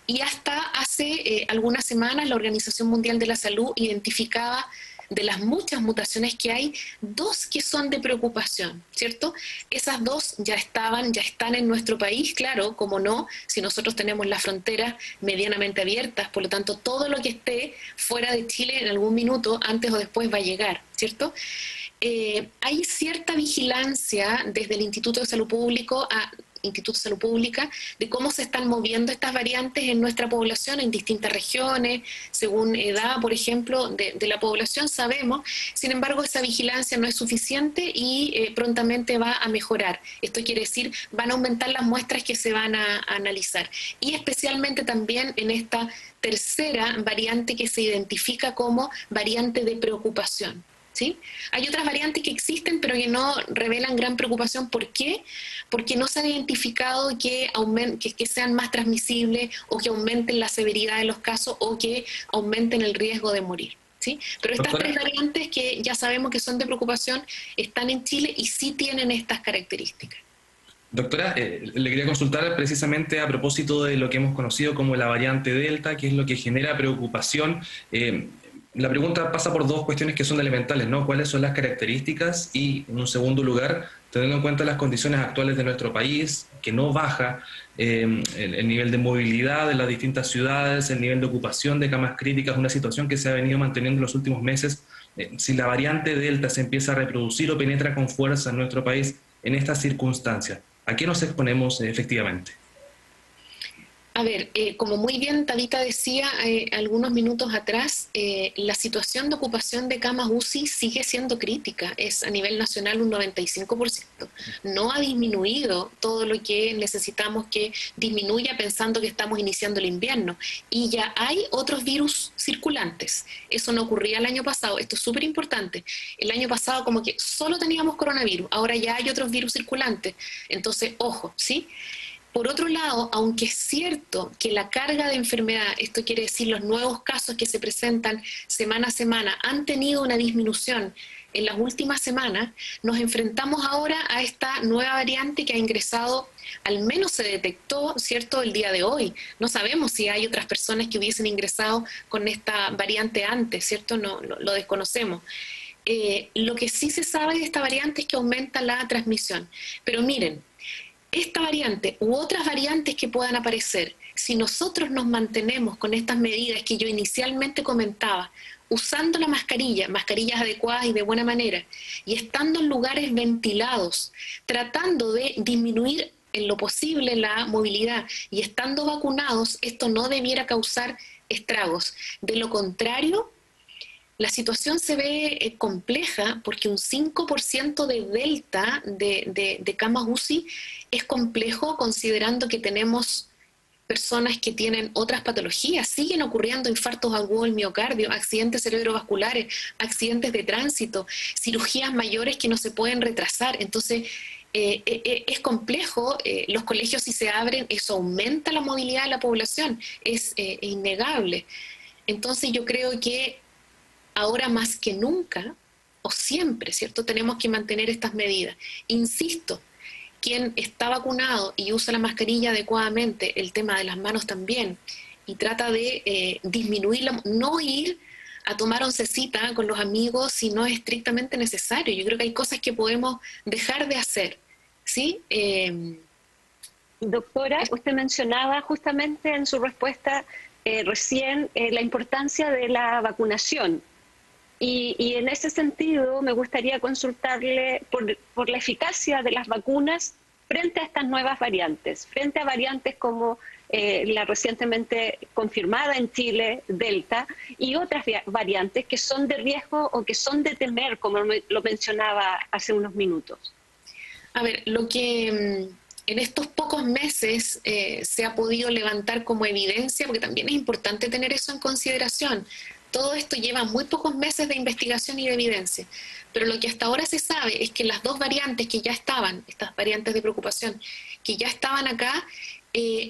Y hasta hace algunas semanas la Organización Mundial de la Salud identificaba, de las muchas mutaciones que hay, 2 que son de preocupación, ¿cierto? Esas 2 ya están en nuestro país, claro, como no, si nosotros tenemos las fronteras medianamente abiertas, por lo tanto todo lo que esté fuera de Chile en algún minuto, antes o después, va a llegar, ¿cierto? Hay cierta vigilancia desde el Instituto de Salud Pública de cómo se están moviendo estas variantes en nuestra población, en distintas regiones, según edad, por ejemplo, de la población, sabemos. Sin embargo, esa vigilancia no es suficiente y prontamente va a mejorar. Esto quiere decir, van a aumentar las muestras que se van a analizar. Y especialmente también en esta tercera variante que se identifica como variante de preocupación. ¿Sí? Hay otras variantes que existen pero que no revelan gran preocupación. ¿Por qué? Porque no se ha identificado que sean más transmisibles o que aumenten la severidad de los casos o que aumenten el riesgo de morir. ¿Sí? Pero estas 3 variantes que ya sabemos que son de preocupación están en Chile y sí tienen estas características. Doctora, le quería consultar precisamente a propósito de lo que hemos conocido como la variante Delta, que es lo que genera preocupación. La pregunta pasa por 2 cuestiones que son elementales, ¿no? ¿Cuáles son las características? Y, en un segundo lugar, teniendo en cuenta las condiciones actuales de nuestro país, que no baja el nivel de movilidad de las distintas ciudades, el nivel de ocupación de camas críticas, una situación que se ha venido manteniendo en los últimos meses. Si la variante Delta se empieza a reproducir o penetra con fuerza en nuestro país en estas circunstancias, ¿a qué nos exponemos efectivamente? A ver, como muy bien Tabita decía algunos minutos atrás, la situación de ocupación de camas UCI sigue siendo crítica. Es a nivel nacional un 95%. No ha disminuido todo lo que necesitamos que disminuya pensando que estamos iniciando el invierno. Y ya hay otros virus circulantes. Eso no ocurría el año pasado. Esto es súper importante. El año pasado como que solo teníamos coronavirus. Ahora ya hay otros virus circulantes. Entonces, ojo, ¿sí? Por otro lado, aunque es cierto que la carga de enfermedad, esto quiere decir los nuevos casos que se presentan semana a semana, han tenido una disminución en las últimas semanas, nos enfrentamos ahora a esta nueva variante que ha ingresado, al menos se detectó, ¿cierto?, el día de hoy. No sabemos si hay otras personas que hubiesen ingresado con esta variante antes, ¿cierto? No, lo desconocemos. Lo que sí se sabe de esta variante es que aumenta la transmisión. Pero miren, esta variante u otras variantes que puedan aparecer, si nosotros nos mantenemos con estas medidas que yo inicialmente comentaba, usando la mascarilla, mascarillas adecuadas y de buena manera, y estando en lugares ventilados, tratando de disminuir en lo posible la movilidad y estando vacunados, esto no debiera causar estragos. De lo contrario, la situación se ve compleja porque un 5% de delta de camas UCI es complejo considerando que tenemos personas que tienen otras patologías. Siguen ocurriendo infartos agudos del miocardio, accidentes cerebrovasculares, accidentes de tránsito, cirugías mayores que no se pueden retrasar. Entonces, es complejo. Los colegios, si se abren, eso aumenta la movilidad de la población. Es innegable. Entonces, yo creo que ahora más que nunca, o siempre, ¿cierto?, tenemos que mantener estas medidas. Insisto, quien está vacunado y usa la mascarilla adecuadamente, el tema de las manos también, y trata de disminuirla, no ir a tomar oncecita con los amigos si no es estrictamente necesario. Yo creo que hay cosas que podemos dejar de hacer, ¿sí? Doctora, usted mencionaba justamente en su respuesta recién la importancia de la vacunación. Y en ese sentido me gustaría consultarle por la eficacia de las vacunas frente a estas nuevas variantes, frente a variantes como la recientemente confirmada en Chile, Delta, y otras variantes que son de riesgo o que son de temer, como lo mencionaba hace unos minutos. A ver, lo que en estos pocos meses se ha podido levantar como evidencia, porque también es importante tener eso en consideración. Todo esto lleva muy pocos meses de investigación y de evidencia, pero lo que hasta ahora se sabe es que las dos variantes que ya estaban, estas variantes de preocupación, que ya estaban acá,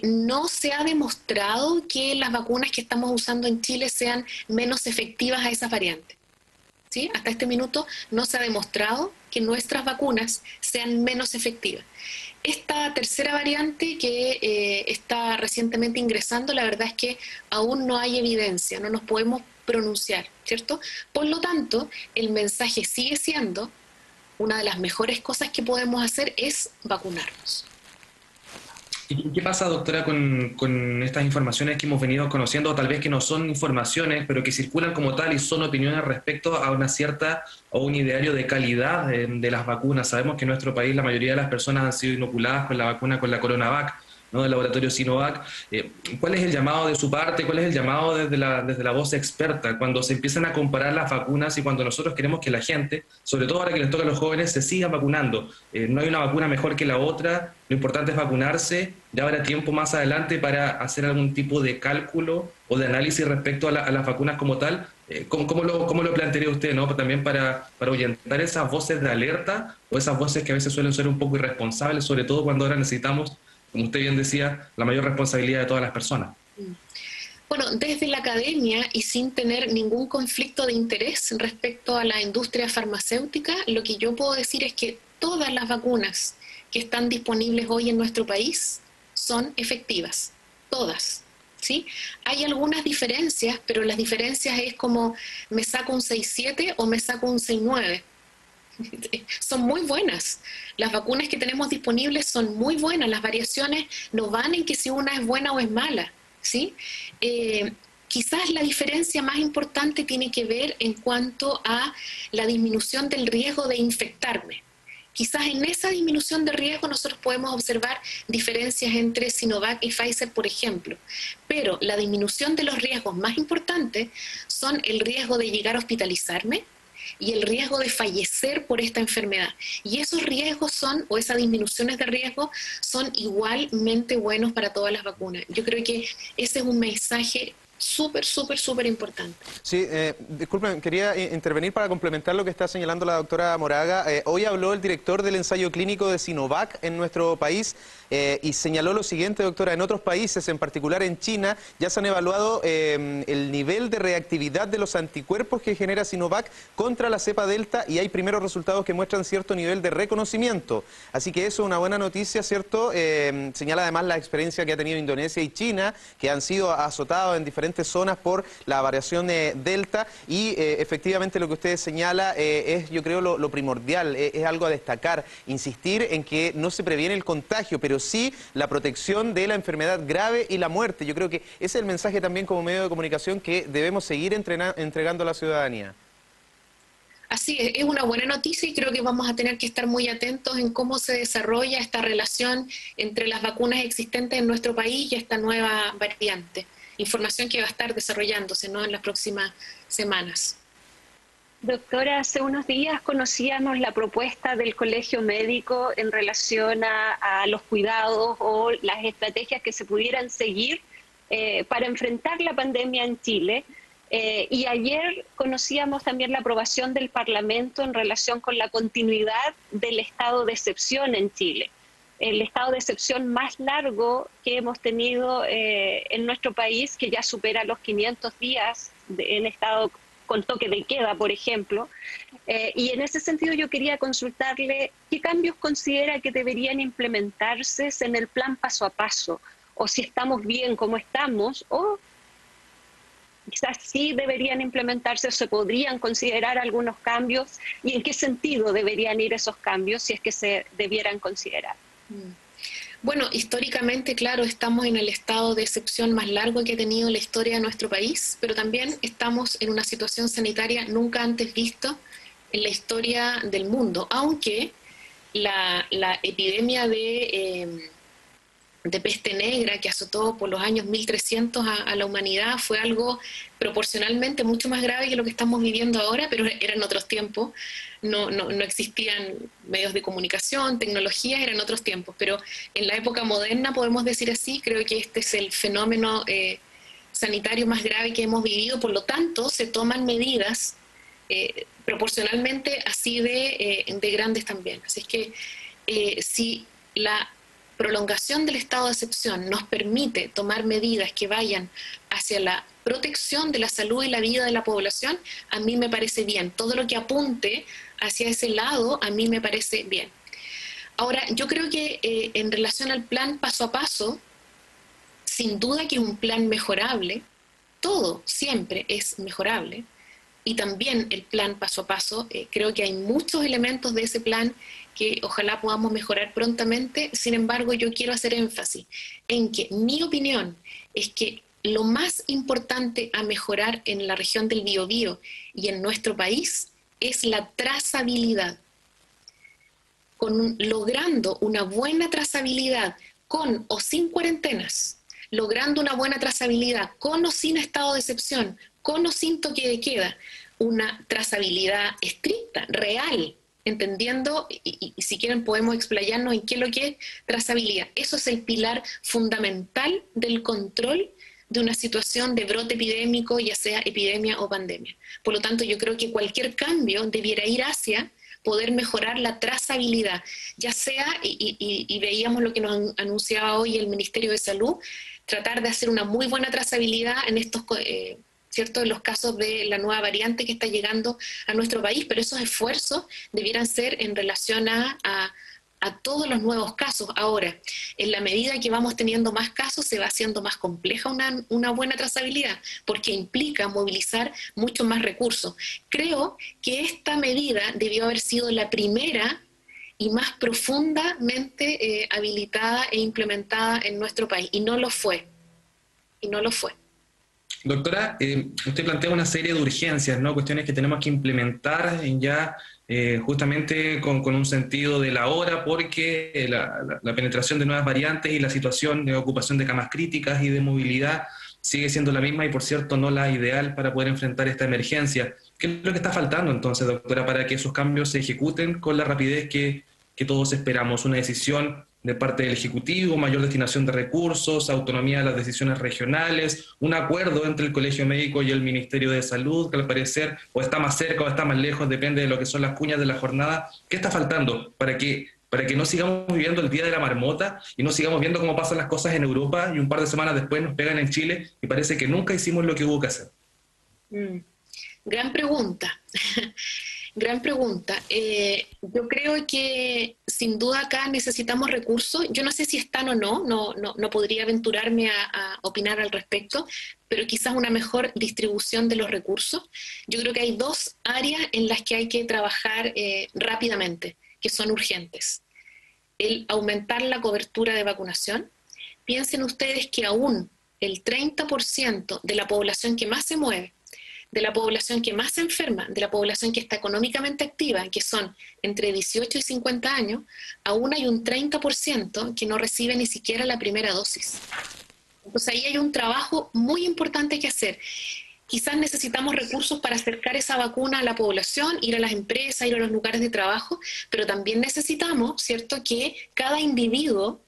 no se ha demostrado que las vacunas que estamos usando en Chile sean menos efectivas a esas variantes. ¿Sí? Hasta este minuto no se ha demostrado que nuestras vacunas sean menos efectivas. Esta tercera variante que está recientemente ingresando, la verdad es que aún no hay evidencia, no nos podemos pronunciar, ¿cierto? Por lo tanto, el mensaje sigue siendo, una de las mejores cosas que podemos hacer es vacunarnos. ¿Y qué pasa, doctora, con estas informaciones que hemos venido conociendo, o tal vez que no son informaciones, pero que circulan como tal y son opiniones respecto a una cierta o un ideario de calidad de las vacunas? Sabemos que en nuestro país la mayoría de las personas han sido inoculadas con la vacuna, con la CoronaVac, ¿no?, del laboratorio Sinovac. ¿Cuál es el llamado de su parte? ¿Cuál es el llamado desde la voz experta cuando se empiezan a comparar las vacunas y cuando nosotros queremos que la gente, sobre todo ahora que les toca a los jóvenes, se siga vacunando? No hay una vacuna mejor que la otra, lo importante es vacunarse. Ya habrá tiempo más adelante para hacer algún tipo de cálculo o de análisis respecto a las vacunas como tal. ¿Cómo lo plantearía usted, ¿no?, también para ahuyentar esas voces de alerta o esas voces que a veces suelen ser un poco irresponsables, sobre todo cuando ahora necesitamos, como usted bien decía, la mayor responsabilidad de todas las personas? Bueno, desde la academia y sin tener ningún conflicto de interés respecto a la industria farmacéutica, lo que yo puedo decir es que todas las vacunas que están disponibles hoy en nuestro país son efectivas, todas, ¿sí? Hay algunas diferencias, pero las diferencias es como me saco un 6.7 o me saco un 6.9. Son muy buenas. Las vacunas que tenemos disponibles son muy buenas. Las variaciones no van en que si una es buena o es mala, ¿sí? Quizás la diferencia más importante tiene que ver en cuanto a la disminución del riesgo de infectarme. Quizás en esa disminución de riesgo nosotros podemos observar diferencias entre Sinovac y Pfizer, por ejemplo. Pero la disminución de los riesgos más importantes son el riesgo de llegar a hospitalizarme y el riesgo de fallecer por esta enfermedad. Y esos riesgos son, o esas disminuciones de riesgo, son igualmente buenos para todas las vacunas. Yo creo que ese es un mensaje súper importante. Sí, disculpen, quería intervenir para complementar lo que está señalando la doctora Moraga. Hoy habló el director del ensayo clínico de Sinovac en nuestro país y señaló lo siguiente, doctora: en otros países, en particular en China, ya se han evaluado el nivel de reactividad de los anticuerpos que genera Sinovac contra la cepa Delta y hay primeros resultados que muestran cierto nivel de reconocimiento. Así que eso es una buena noticia, ¿cierto? Señala además la experiencia que ha tenido Indonesia y China, que han sido azotados en diferentes zonas por la variación Delta y efectivamente lo que usted señala es, yo creo, lo primordial, es algo a destacar, insistir en que no se previene el contagio, pero sí la protección de la enfermedad grave y la muerte. Yo creo que ese es el mensaje también como medio de comunicación que debemos seguir entregando a la ciudadanía. Así es una buena noticia y creo que vamos a tener que estar muy atentos en cómo se desarrolla esta relación entre las vacunas existentes en nuestro país y esta nueva variante. Información que va a estar desarrollándose, ¿no?, en las próximas semanas. Doctora, hace unos días conocíamos la propuesta del Colegio Médico en relación a los cuidados o las estrategias que se pudieran seguir para enfrentar la pandemia en Chile. Y ayer conocíamos también la aprobación del Parlamento en relación con la continuidad del estado de excepción en Chile. El estado de excepción más largo que hemos tenido en nuestro país, que ya supera los 500 días en estado con toque de queda, por ejemplo. Y en ese sentido yo quería consultarle qué cambios considera que deberían implementarse en el plan paso a paso, o si estamos bien como estamos, o quizás sí deberían implementarse o se podrían considerar algunos cambios, y en qué sentido deberían ir esos cambios si es que se debieran considerar. Bueno, históricamente, claro, estamos en el estado de excepción más largo que ha tenido la historia de nuestro país, pero también estamos en una situación sanitaria nunca antes visto en la historia del mundo, aunque la epidemia de peste negra que azotó por los años 1300 a la humanidad fue algo proporcionalmente mucho más grave que lo que estamos viviendo ahora, pero eran otros tiempos. No existían medios de comunicación, tecnologías, eran otros tiempos, pero en la época moderna, podemos decir así, creo que este es el fenómeno sanitario más grave que hemos vivido, por lo tanto se toman medidas proporcionalmente así de grandes también. Así es que si la prolongación del estado de excepción nos permite tomar medidas que vayan hacia la protección de la salud y la vida de la población, a mí me parece bien. Todo lo que apunte hacia ese lado, a mí me parece bien. Ahora, yo creo que en relación al plan paso a paso, sin duda que es un plan mejorable, todo siempre es mejorable, y también el plan paso a paso, creo que hay muchos elementos de ese plan que ojalá podamos mejorar prontamente. Sin embargo, yo quiero hacer énfasis en que mi opinión es que lo más importante a mejorar en la región del Biobío y en nuestro país es la trazabilidad. Logrando una buena trazabilidad con o sin cuarentenas, logrando una buena trazabilidad con o sin estado de excepción, con o sin toque de queda, una trazabilidad estricta, real, entendiendo, y si quieren podemos explayarnos en qué es lo que es trazabilidad. Eso es el pilar fundamental del control de una situación de brote epidémico, ya sea epidemia o pandemia. Por lo tanto, yo creo que cualquier cambio debiera ir hacia poder mejorar la trazabilidad, ya sea, y veíamos lo que nos anunciaba hoy el Ministerio de Salud, tratar de hacer una muy buena trazabilidad en estos, ¿cierto?, en los casos de la nueva variante que está llegando a nuestro país, pero esos esfuerzos debieran ser en relación a todos los nuevos casos. Ahora, en la medida que vamos teniendo más casos, se va haciendo más compleja una buena trazabilidad, porque implica movilizar muchos más recursos. Creo que esta medida debió haber sido la primera y más profundamente habilitada e implementada en nuestro país, y no lo fue. Y no lo fue. Doctora, usted plantea una serie de urgencias, ¿no? Cuestiones que tenemos que implementar ya justamente con un sentido de la hora, porque la penetración de nuevas variantes y la situación de ocupación de camas críticas y de movilidad sigue siendo la misma y, por cierto, no la ideal para poder enfrentar esta emergencia. ¿Qué es lo que está faltando entonces, doctora, para que esos cambios se ejecuten con la rapidez que todos esperamos? Una decisión de parte del Ejecutivo, mayor destinación de recursos, autonomía de las decisiones regionales, un acuerdo entre el Colegio Médico y el Ministerio de Salud, que al parecer o está más cerca o está más lejos, depende de lo que son las cuñas de la jornada. ¿Qué está faltando para que no sigamos viviendo el día de la marmota y no sigamos viendo cómo pasan las cosas en Europa y un par de semanas después nos pegan en Chile y parece que nunca hicimos lo que hubo que hacer? Gran pregunta. Gran pregunta. Yo creo que sin duda acá necesitamos recursos. Yo no sé si están o no podría aventurarme a opinar al respecto, pero quizás una mejor distribución de los recursos. Yo creo que hay dos áreas en las que hay que trabajar rápidamente, que son urgentes. El aumentar la cobertura de vacunación. Piensen ustedes que aún el 30% de la población que más se mueve, de la población que más se enferma, de la población que está económicamente activa, que son entre 18 y 50 años, aún hay un 30% que no recibe ni siquiera la primera dosis. Entonces ahí hay un trabajo muy importante que hacer. Quizás necesitamos recursos para acercar esa vacuna a la población, ir a las empresas, ir a los lugares de trabajo, pero también necesitamos, ¿cierto?, que cada individuo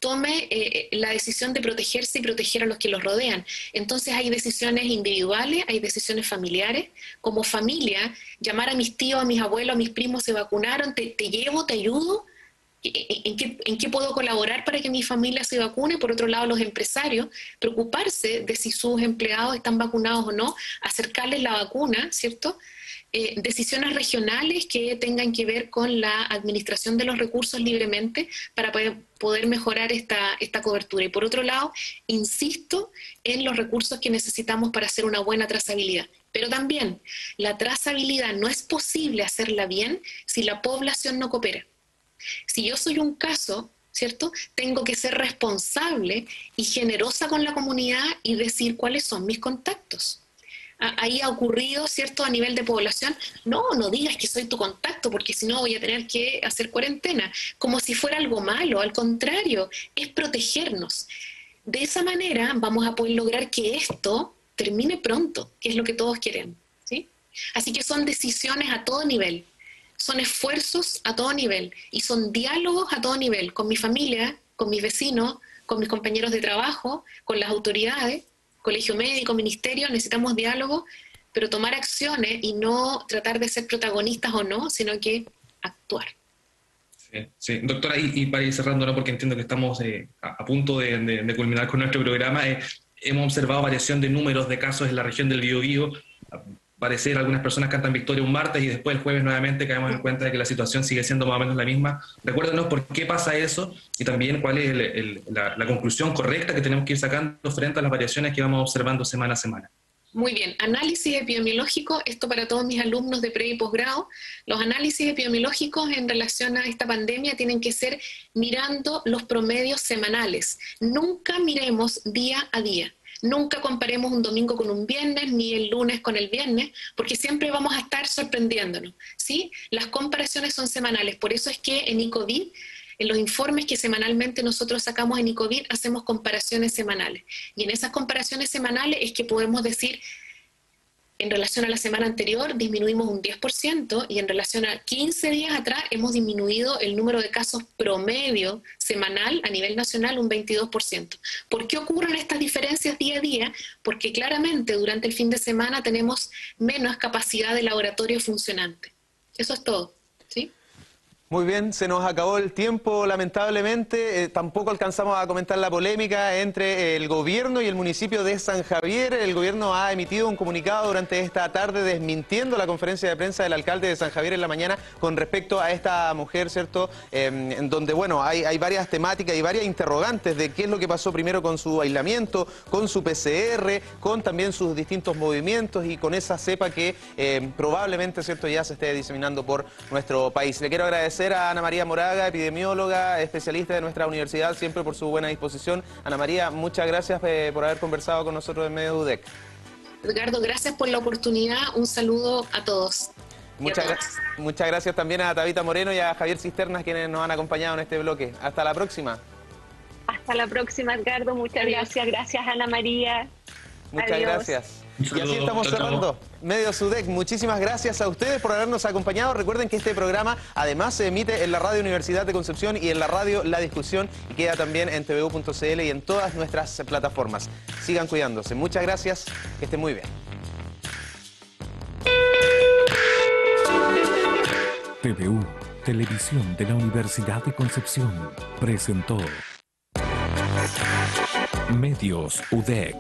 tome la decisión de protegerse y proteger a los que los rodean. Entonces hay decisiones individuales, hay decisiones familiares. Como familia, llamar a mis tíos, a mis abuelos, a mis primos, se vacunaron, te llevo, te ayudo. ¿En qué puedo colaborar para que mi familia se vacune? Por otro lado, los empresarios, preocuparse de si sus empleados están vacunados o no, acercarles la vacuna, ¿cierto? Decisiones regionales que tengan que ver con la administración de los recursos libremente para poder mejorar esta cobertura. Y por otro lado, insisto en los recursos que necesitamos para hacer una buena trazabilidad. Pero también la trazabilidad no es posible hacerla bien si la población no coopera. Si yo soy un caso, ¿cierto?, tengo que ser responsable y generosa con la comunidad y decir cuáles son mis contactos. Ahí ha ocurrido, ¿cierto?, a nivel de población, no digas que soy tu contacto porque si no voy a tener que hacer cuarentena, como si fuera algo malo. Al contrario, es protegernos. De esa manera vamos a poder lograr que esto termine pronto, que es lo que todos queremos, ¿sí? Así que son decisiones a todo nivel, son esfuerzos a todo nivel y son diálogos a todo nivel, con mi familia, con mis vecinos, con mis compañeros de trabajo, con las autoridades, colegio médico, ministerio, necesitamos diálogo, pero tomar acciones y no tratar de ser protagonistas o no, sino que actuar. Sí. Doctora, y para ir cerrando, ¿no? Porque entiendo que estamos a punto de culminar con nuestro programa, hemos observado variación de números de casos en la región del Biobío. Parecer algunas personas cantan victoria un martes y después el jueves nuevamente caemos en cuenta de que la situación sigue siendo más o menos la misma. Recuérdenos por qué pasa eso y también cuál es la conclusión correcta que tenemos que ir sacando frente a las variaciones que vamos observando semana a semana. Muy bien, análisis epidemiológico, esto para todos mis alumnos de pre y posgrado. Los análisis epidemiológicos en relación a esta pandemia tienen que ser mirando los promedios semanales. Nunca miremos día a día. Nunca comparemos un domingo con un viernes, ni el lunes con el viernes, porque siempre vamos a estar sorprendiéndonos, ¿sí? Las comparaciones son semanales, por eso es que en ICOVID, en los informes que semanalmente nosotros sacamos en ICOVID, hacemos comparaciones semanales. Y en esas comparaciones semanales es que podemos decir, en relación a la semana anterior disminuimos un 10% y en relación a 15 días atrás hemos disminuido el número de casos promedio semanal a nivel nacional un 22%. ¿Por qué ocurren estas diferencias día a día? Porque claramente durante el fin de semana tenemos menos capacidad de laboratorio funcionante. Eso es todo, ¿sí? Muy bien, se nos acabó el tiempo lamentablemente, tampoco alcanzamos a comentar la polémica entre el gobierno y el municipio de San Javier. El gobierno ha emitido un comunicado durante esta tarde desmintiendo la conferencia de prensa del alcalde de San Javier en la mañana con respecto a esta mujer, ¿cierto? En donde, bueno, hay varias temáticas y varias interrogantes de qué es lo que pasó primero con su aislamiento, con su PCR, con también sus distintos movimientos y con esa cepa que probablemente, ¿cierto?, ya se esté diseminando por nuestro país. Le quiero agradecer a Ana María Moraga, epidemióloga, especialista de nuestra universidad, siempre por su buena disposición. Ana María, muchas gracias por haber conversado con nosotros en Medios UDEC. Edgardo, gracias por la oportunidad. Un saludo a todos. Muchas gracias también a Tabita Moreno y a Javier Cisternas, quienes nos han acompañado en este bloque. Hasta la próxima. Hasta la próxima, Edgardo. Muchas gracias. Gracias, Ana María. Muchas gracias. Y así estamos cerrando Medios UDEC. Muchísimas gracias a ustedes por habernos acompañado. Recuerden que este programa además se emite en la Radio Universidad de Concepción y en la radio La Discusión y queda también en tvu.cl y en todas nuestras plataformas. Sigan cuidándose. Muchas gracias. Que estén muy bien. TVU, Televisión de la Universidad de Concepción, presentó Medios UDEC.